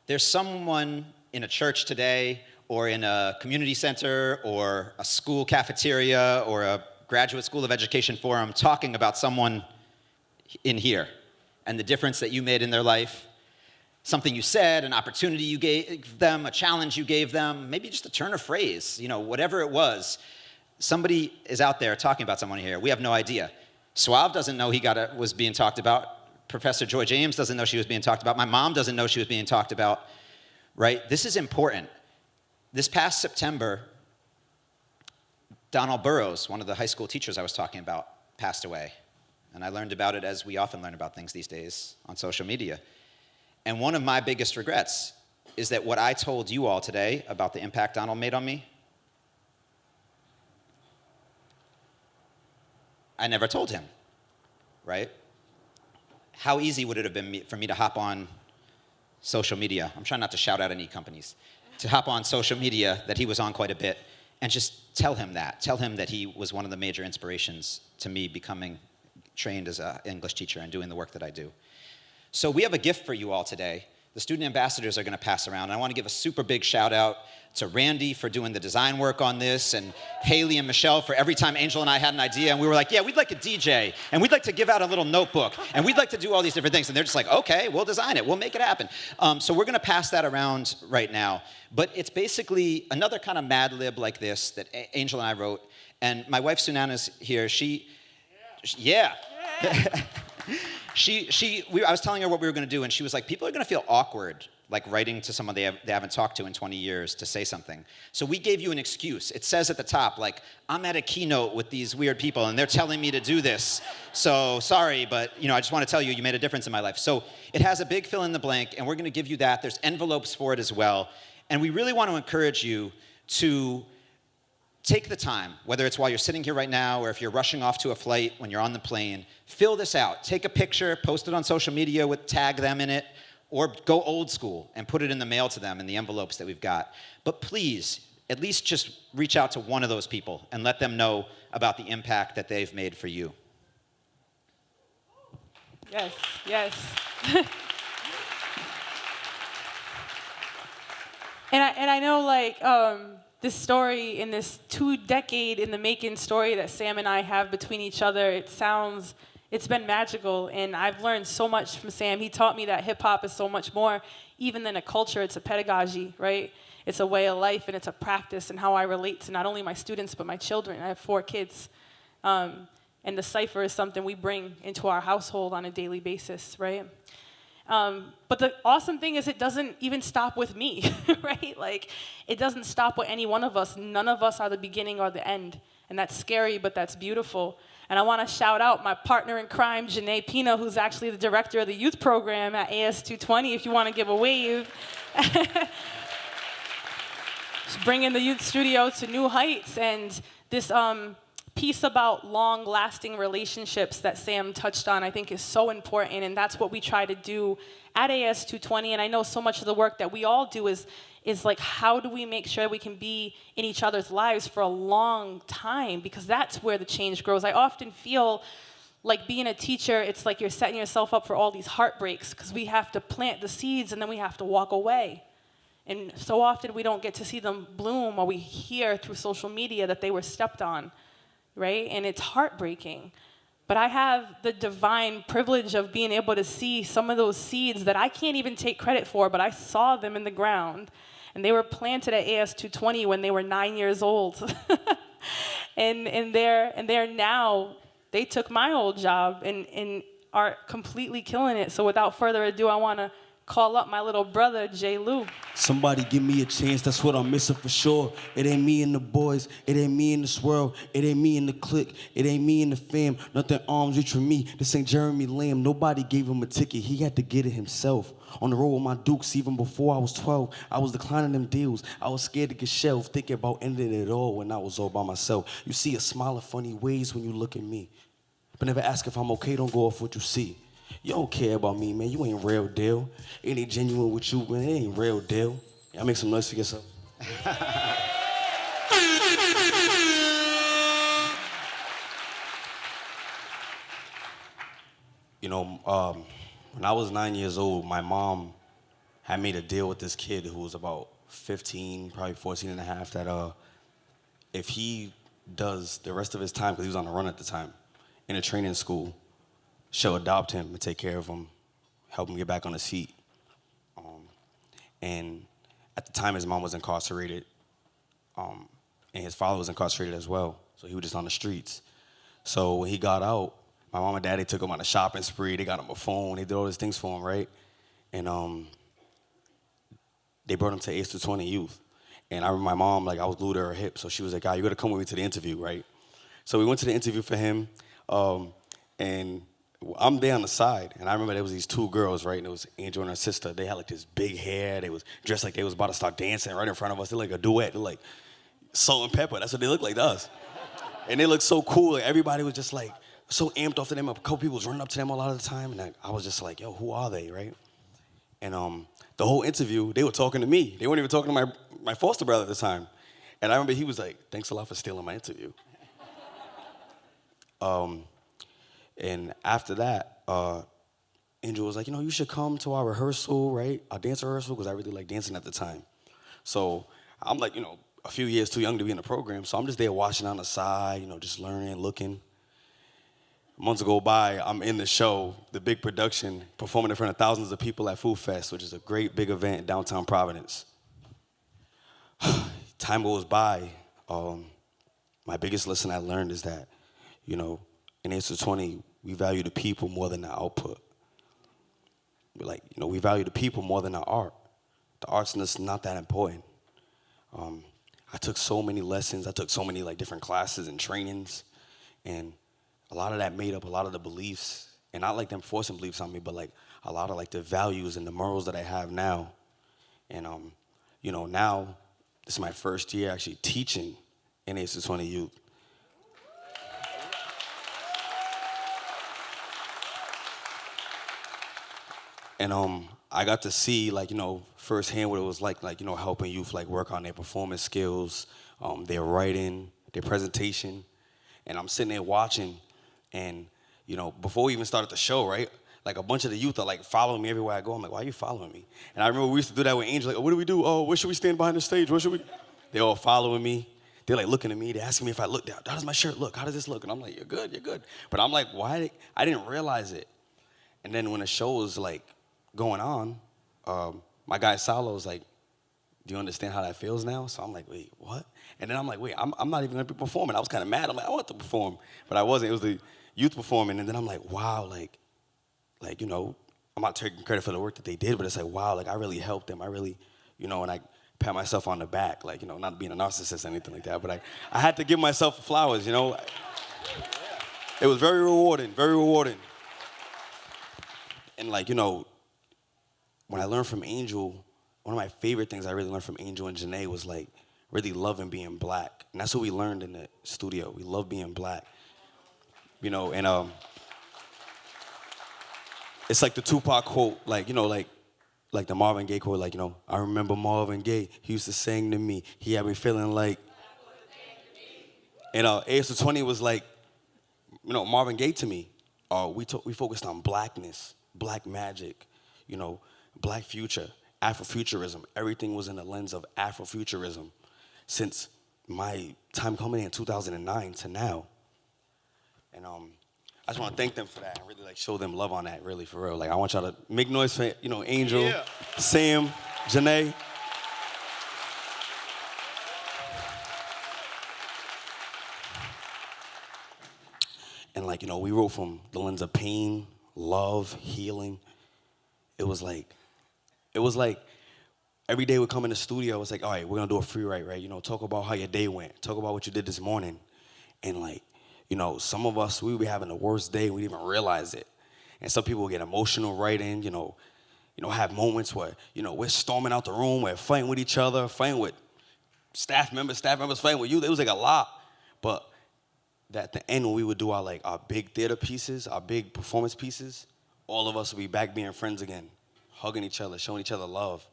There's someone in a church today or in a community center or a school cafeteria or a graduate school of education forum talking about someone in here and the difference that you made in their life, something you said, an opportunity you gave them, a challenge you gave them, maybe just a turn of phrase, whatever it was. Somebody is out there talking about someone here. We have no idea. Suave doesn't know was being talked about. Professor Joy James doesn't know she was being talked about. My mom doesn't know she was being talked about, right? This is important. This past September, Donald Burrows, one of the high school teachers I was talking about, passed away. And I learned about it as we often learn about things these days on social media. And one of my biggest regrets is that what I told you all today about the impact Donald made on me, I never told him, right? How easy would it have been for me to hop on social media? I'm trying not to shout out any companies. To hop on social media that he was on quite a bit and just tell him that he was one of the major inspirations to me becoming trained as an English teacher and doing the work that I do. So we have a gift for you all today. The student ambassadors are going to pass around. And I want to give a super big shout out to Randy for doing the design work on this, and Haley and Michelle for every time Anjel and I had an idea and we were like, yeah, we'd like a DJ, and we'd like to give out a little notebook, and we'd like to do all these different things. And they're just like, okay, we'll design it. We'll make it happen. So we're going to pass that around right now. But it's basically another kind of Mad Lib like this that Anjel and I wrote. And my wife, Sunana's here. Yeah. I was telling her what we were going to do, and she was like, people are going to feel awkward, like writing to someone they haven't talked to in 20 years to say something. So we gave you an excuse. It says at the top, like, I'm at a keynote with these weird people, and they're telling me to do this. So sorry, but I just want to tell you, you made a difference in my life. So it has a big fill in the blank, and we're going to give you that. There's envelopes for it as well. And we really want to encourage you to take the time, whether it's while you're sitting here right now or if you're rushing off to a flight when you're on the plane, fill this out. Take a picture, post it on social media, tag them in it, or go old school and put it in the mail to them in the envelopes that we've got. But please, at least just reach out to one of those people and let them know about the impact that they've made for you. Yes. And I know, this story in this 2-decade in the making story that Sam and I have between each other, it's been magical, and I've learned so much from Sam. He taught me that hip-hop is so much more, even than a culture, it's a pedagogy, right? It's a way of life, and it's a practice, and how I relate to not only my students, but my children. I have 4 kids, and the cypher is something we bring into our household on a daily basis, right? But the awesome thing is it doesn't even stop with me, right? Like, it doesn't stop with any one of us. None of us are the beginning or the end. And that's scary, but that's beautiful. And I want to shout out my partner in crime, Janae Pina, who's actually the director of the youth program at AS220, if you want to give a wave. She's bringing the youth studio to new heights. And this piece about long-lasting relationships that Sam touched on, I think, is so important, and that's what we try to do at AS220. And I know so much of the work that we all do is like, how do we make sure we can be in each other's lives for a long time? Because that's where the change grows. I often feel like being a teacher, it's like you're setting yourself up for all these heartbreaks, because we have to plant the seeds and then we have to walk away. And so often we don't get to see them bloom, or we hear through social media that they were stepped on, right? And it's heartbreaking. But I have the divine privilege of being able to see some of those seeds that I can't even take credit for, but I saw them in the ground. And they were planted at AS220 when they were 9 years old. and they're now, they took my old job and are completely killing it. So without further ado, I want to call up my little brother, J. Lou. Somebody give me a chance, that's what I'm missing for sure. It ain't me and the boys, it ain't me and the swirl, it ain't me and the clique, it ain't me and the fam. Nothing arms reach for me, this ain't Jeremy Lamb. Nobody gave him a ticket, he had to get it himself. On the road with my dukes, even before I was 12, I was declining them deals. I was scared to get shelved, thinking about ending it all when I was all by myself. You see a smile of funny ways when you look at me, but never ask if I'm okay, don't go off what you see. You don't care about me, man. You ain't real deal. It ain't genuine with you, man. It ain't real deal. Y'all make some noise for yourself. You know, when I was 9 years old, my mom had made a deal with this kid who was about 15, probably 14 and a half, that if he does the rest of his time, because he was on the run at the time, in a training school, she'll adopt him and take care of him, help him get back on his feet. And at the time, his mom was incarcerated, and his father was incarcerated as well, so he was just on the streets. So when he got out, my mom and daddy took him on a shopping spree, they got him a phone, they did all these things for him, right? And they brought him to AS220 Youth. And I remember my mom, like, I was glued to her hip, so she was like, "Ah, you gotta come with me to the interview," right? So we went to the interview for him, and I'm there on the side, and I remember there was these two girls, right? And it was Anjel and her sister. They had like this big hair. They was dressed like they was about to start dancing right in front of us. They're like a duet. They're like salt and pepper. That's what they look like to us. And they looked so cool. Like, everybody was just like so amped off to them. A couple people was running up to them a lot of the time, and I was just like, "Yo, who are they?" Right? And the whole interview, they were talking to me. They weren't even talking to my foster brother at the time. And I remember he was like, "Thanks a lot for stealing my interview." And after that, Anjel was like, "You know, you should come to our rehearsal, right? Our dance rehearsal," because I really liked dancing at the time. So I'm like, you know, a few years too young to be in the program, so I'm just there watching on the side, you know, just learning, looking. Months go by, I'm in the show, the big production, performing in front of thousands of people at Food Fest, which is a great big event in downtown Providence. Time goes by. My biggest lesson I learned is that, you know, in AS220, we value the people more than the output. We value the people more than the art. The art's just not that important. I took so many lessons. I took so many different classes and trainings, and a lot of that made up a lot of the beliefs, and not like them forcing beliefs on me, but a lot of the values and the morals that I have now. And now this is my first year actually teaching in AS220 Youth. And I got to see, firsthand what it was like, helping youth, work on their performance skills, their writing, their presentation. And I'm sitting there watching, and, before we even started the show, right, a bunch of the youth are, following me everywhere I go. I'm like, "Why are you following me?" And I remember we used to do that with Anjel, "Oh, what do we do? Oh, where should we stand behind the stage? Where should we?" They're all following me. They're, looking at me. They're asking me if I look down. "How does my shirt look? How does this look?" And I'm like, "You're good, you're good." But I'm like, why? I didn't realize it. And then when the show was, going on, my guy Salo was like, "Do you understand how that feels now?" So I'm like, "Wait, what?" And then I'm like, "Wait, I'm not even gonna be performing." I was kind of mad. I'm like, "I want to perform," but I wasn't. It was the youth performing. And then I'm like, wow, I'm not taking credit for the work that they did, but it's wow, I really helped them. I really, and I pat myself on the back, not being a narcissist or anything like that, but I had to give myself flowers, It was very rewarding, very rewarding. And when I learned from Anjel, one of my favorite things I really learned from Anjel and Janae was really loving being black. And that's what we learned in the studio. We love being black. And it's the Tupac quote, the Marvin Gaye quote, "I remember Marvin Gaye, he used to sing to me. He had me feeling like," and AS220 was Marvin Gaye to me. We focused on blackness, black magic, black future. Afrofuturism. Everything was in the lens of Afrofuturism since my time coming in 2009 to now. And I just want to thank them for that and really like show them love on that, really, for real. Like, I want y'all to make noise for, you know, Angel, Sam, Janae. And like, you know, we wrote from the lens of pain, love, healing. It was like every day we come in the studio, it's like, all right, we're gonna do a free write, right? You know, talk about how your day went. Talk about what you did this morning. And like, you know, some of us, we be having the worst day, we didn't even realize it. And some people get emotional writing, you know, have moments where, you know, we're storming out the room, we're fighting with each other, fighting with staff members fighting with you. It was like a lot. But at the end, when we would do our big theater pieces, our big performance pieces, all of us would be back being friends again, hugging each other, showing each other love.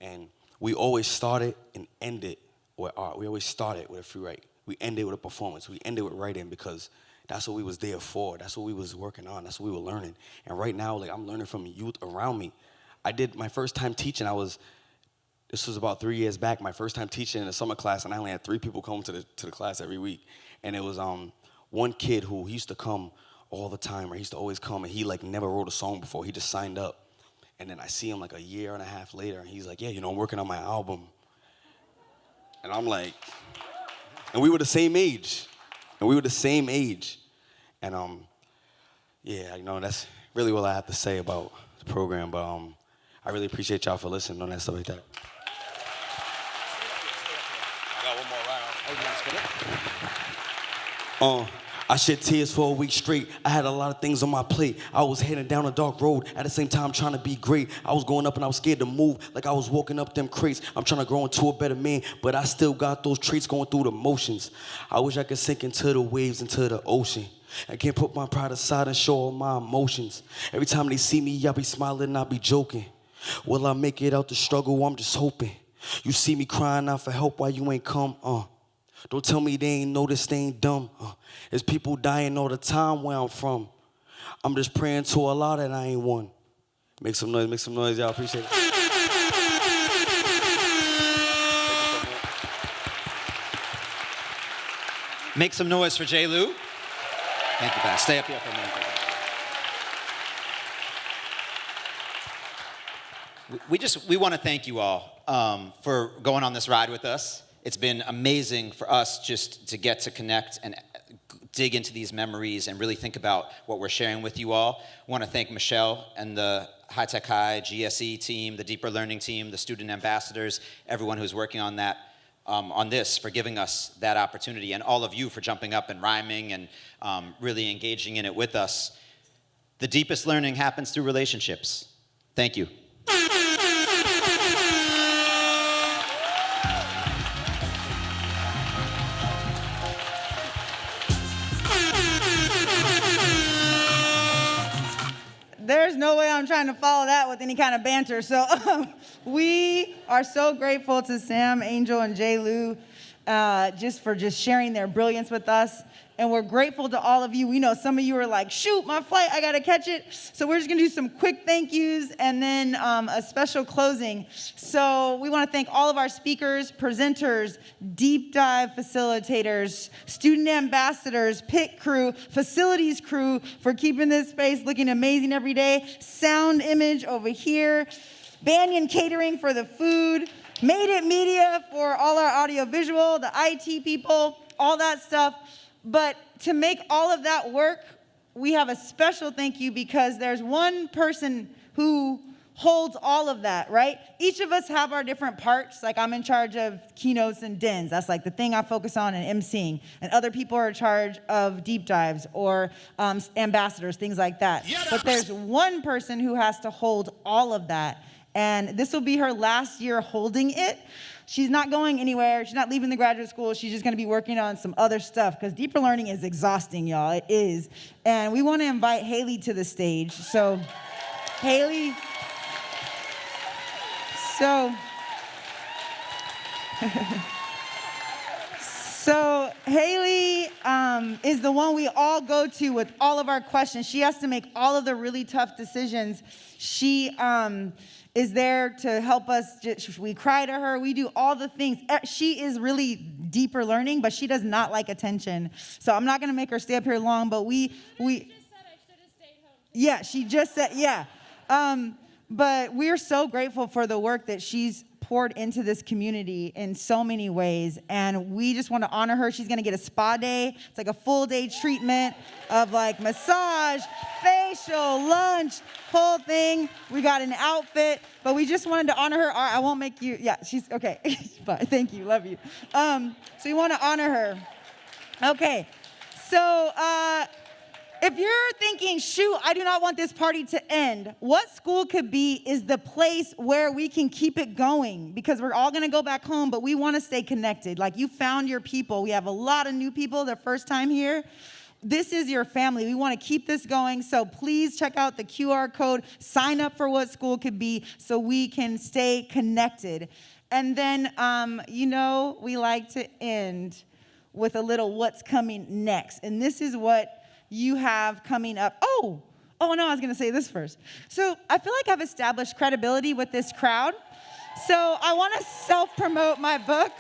And we always started and ended with art. We always started with a free write. We ended with a performance. We ended with writing because that's what we was there for. That's what we was working on. That's what we were learning. And right now, like, I'm learning from youth around me. I did my first time teaching. This was about 3 years back, my first time teaching in a summer class, and I only had 3 people come to the class every week. And it was one kid who he used to come all the time, or he used to always come, and he like never wrote a song before. He just signed up. And then I see him like a year and a half later, and he's like, yeah, you know, I'm working on my album. And I'm like, and we were the same age. And yeah, you know, that's really what I have to say about the program. But I really appreciate y'all for listening on that stuff like that. I got one more round. I shed tears for a week straight. I had a lot of things on my plate. I was heading down a dark road, at the same time trying to be great. I was going up and I was scared to move, like I was walking up them crates. I'm trying to grow into a better man, but I still got those traits going through the motions. I wish I could sink into the waves, into the ocean. I can't put my pride aside and show all my emotions. Every time they see me, I be smiling, I be joking. Will I make it out the struggle? I'm just hoping. You see me crying out for help while you ain't come, Don't tell me they ain't noticed, they ain't dumb. There's people dying all the time where I'm from. I'm just praying to Allah that I ain't one. Make some noise, y'all. Appreciate it. Make some noise for J. Lou. Thank you, guys. Stay up here for a minute. We want to thank you all for going on this ride with us. It's been amazing for us just to get to connect and dig into these memories and really think about what we're sharing with you all. I want to thank Michelle and the High Tech High GSE team, the Deeper Learning team, the student ambassadors, everyone who's working on that, on this, for giving us that opportunity, and all of you for jumping up and rhyming and really engaging in it with us. The deepest learning happens through relationships. Thank you. There's no way I'm trying to follow that with any kind of banter. So we are so grateful to Sam, Angel, and J. Lou just for sharing their brilliance with us. And we're grateful to all of you. We know some of you are like, shoot, my flight, I got to catch it. So we're just going to do some quick thank yous and then a special closing. So we want to thank all of our speakers, presenters, deep dive facilitators, student ambassadors, pit crew, facilities crew for keeping this space looking amazing every day. Sound image over here. Banyan Catering for the food. Made It Media for all our audio visual, the IT people, all that stuff. But to make all of that work, we have a special thank you because there's one person who holds all of that, right? Each of us have our different parts. Like, I'm in charge of keynotes and dens. That's like the thing I focus on in emceeing. And other people are in charge of deep dives or ambassadors, things like that. But there's one person who has to hold all of that. And this will be her last year holding it. She's not going anywhere. She's not leaving the graduate school. She's just going to be working on some other stuff because deeper learning is exhausting, y'all. It is. And we want to invite Haley to the stage. So, Haley. So Haley is the one we all go to with all of our questions. She has to make all of the really tough decisions. She is there to help us. We cry to her. We do all the things. She is really deeper learning, but she does not like attention. So I'm not going to make her stay up here long, but we. Just said I should have stayed home. Yeah, she just said, yeah. But we're so grateful for the work that she's poured into this community in so many ways. And we just want to honor her. She's going to get a spa day. It's like a full day treatment of like massage, facial, lunch, whole thing. We got an outfit, but we just wanted to honor her. I won't make you, yeah, she's, okay. But thank you, love you. So we want to honor her. Okay, so, if you're thinking, shoot, I do not want this party to end, what school could be is the place where we can keep it going, because we're all going to go back home, but we want to stay connected. Like, you found your people. We have a lot of new people their first time here. This is your family. We want to keep this going, so please check out the QR code, sign up for what school could be so we can stay connected. And then, we like to end with a little what's coming next. And this is what you have coming up. Oh no, I was going to say this first. So I feel like I've established credibility with this crowd. So I want to self-promote my book.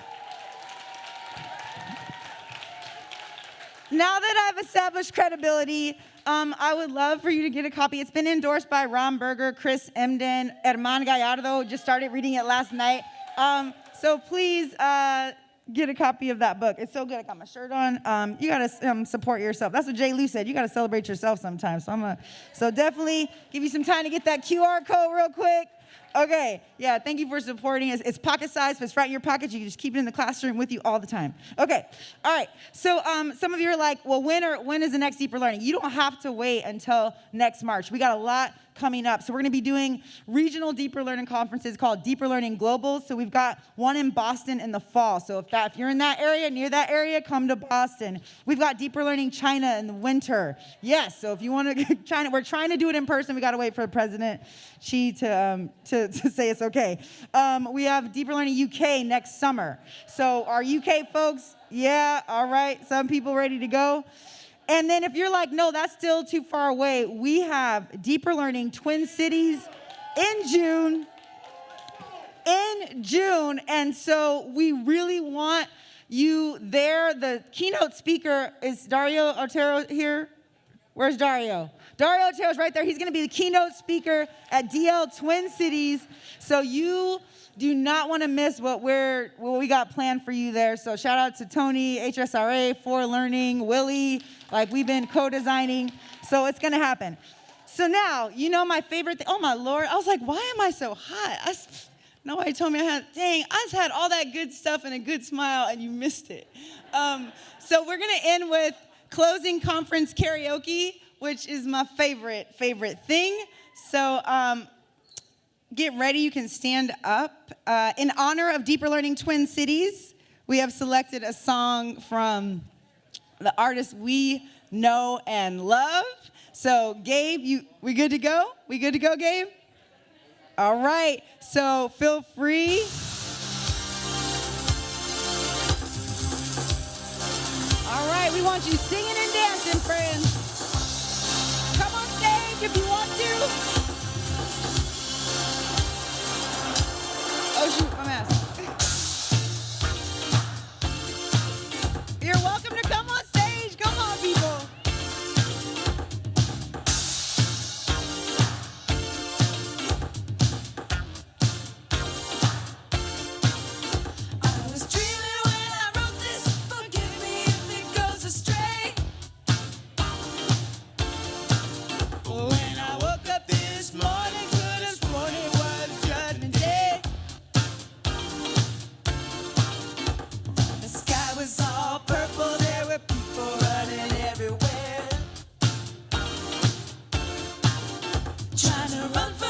Now that I've established credibility, I would love for you to get a copy. It's been endorsed by Ron Berger, Chris Emden, Herman Gallardo, just started reading it last night. So please, get a copy of that book. It's so good. I got my shirt on. You gotta support yourself. That's what Jay Lou said. You gotta celebrate yourself sometimes. So definitely give you some time to get that QR code real quick. Okay, yeah, thank you for supporting us. It's pocket size, so it's right in your pocket. You can just keep it in the classroom with you all the time. Okay, all right. So some of you are like, well, when is the next Deeper Learning? You don't have to wait until next March. We got a lot coming up. So we're going to be doing regional Deeper Learning conferences called Deeper Learning Global. So we've got one in Boston in the fall. So if you're in that area, near that area, come to Boston. We've got Deeper Learning China in the winter. Yes, so if you want to China, we're trying to do it in person. We got to wait for President Xi to say it's okay. We have Deeper Learning UK next summer. So our UK folks, yeah, all right, some people ready to go. And then if you're like, no, that's still too far away, we have Deeper Learning Twin Cities in June. And so we really want you there. The keynote speaker, is Dario Otero here? Where's Dario? Dario Otero's right there. He's going to be the keynote speaker at DL Twin Cities. So you do not want to miss what we got planned for you there. So shout out to Tony, HSRA, For Learning, Willie. Like, we've been co-designing. So it's going to happen. So now, my favorite thing. Oh, my Lord. I was like, why am I so hot? Nobody told me I just had all that good stuff and a good smile, and you missed it. So we're going to end with closing conference karaoke, which is my favorite thing. So get ready. You can stand up. In honor of Deeper Learning Twin Cities, we have selected a song from the artist we know and love. So Gabe, we good to go? We good to go, Gabe? All right. So feel free. All right. We want you singing and dancing, friends. Come on stage if you want to. Oh, shoot, my mask. You're welcome to come on stage. Come on, people. I was dreaming when I wrote this. Forgive me if it goes astray. When I woke up this morning, could have sworn it was Judgment Day. The sky was all purple, there were people running everywhere, trying to run for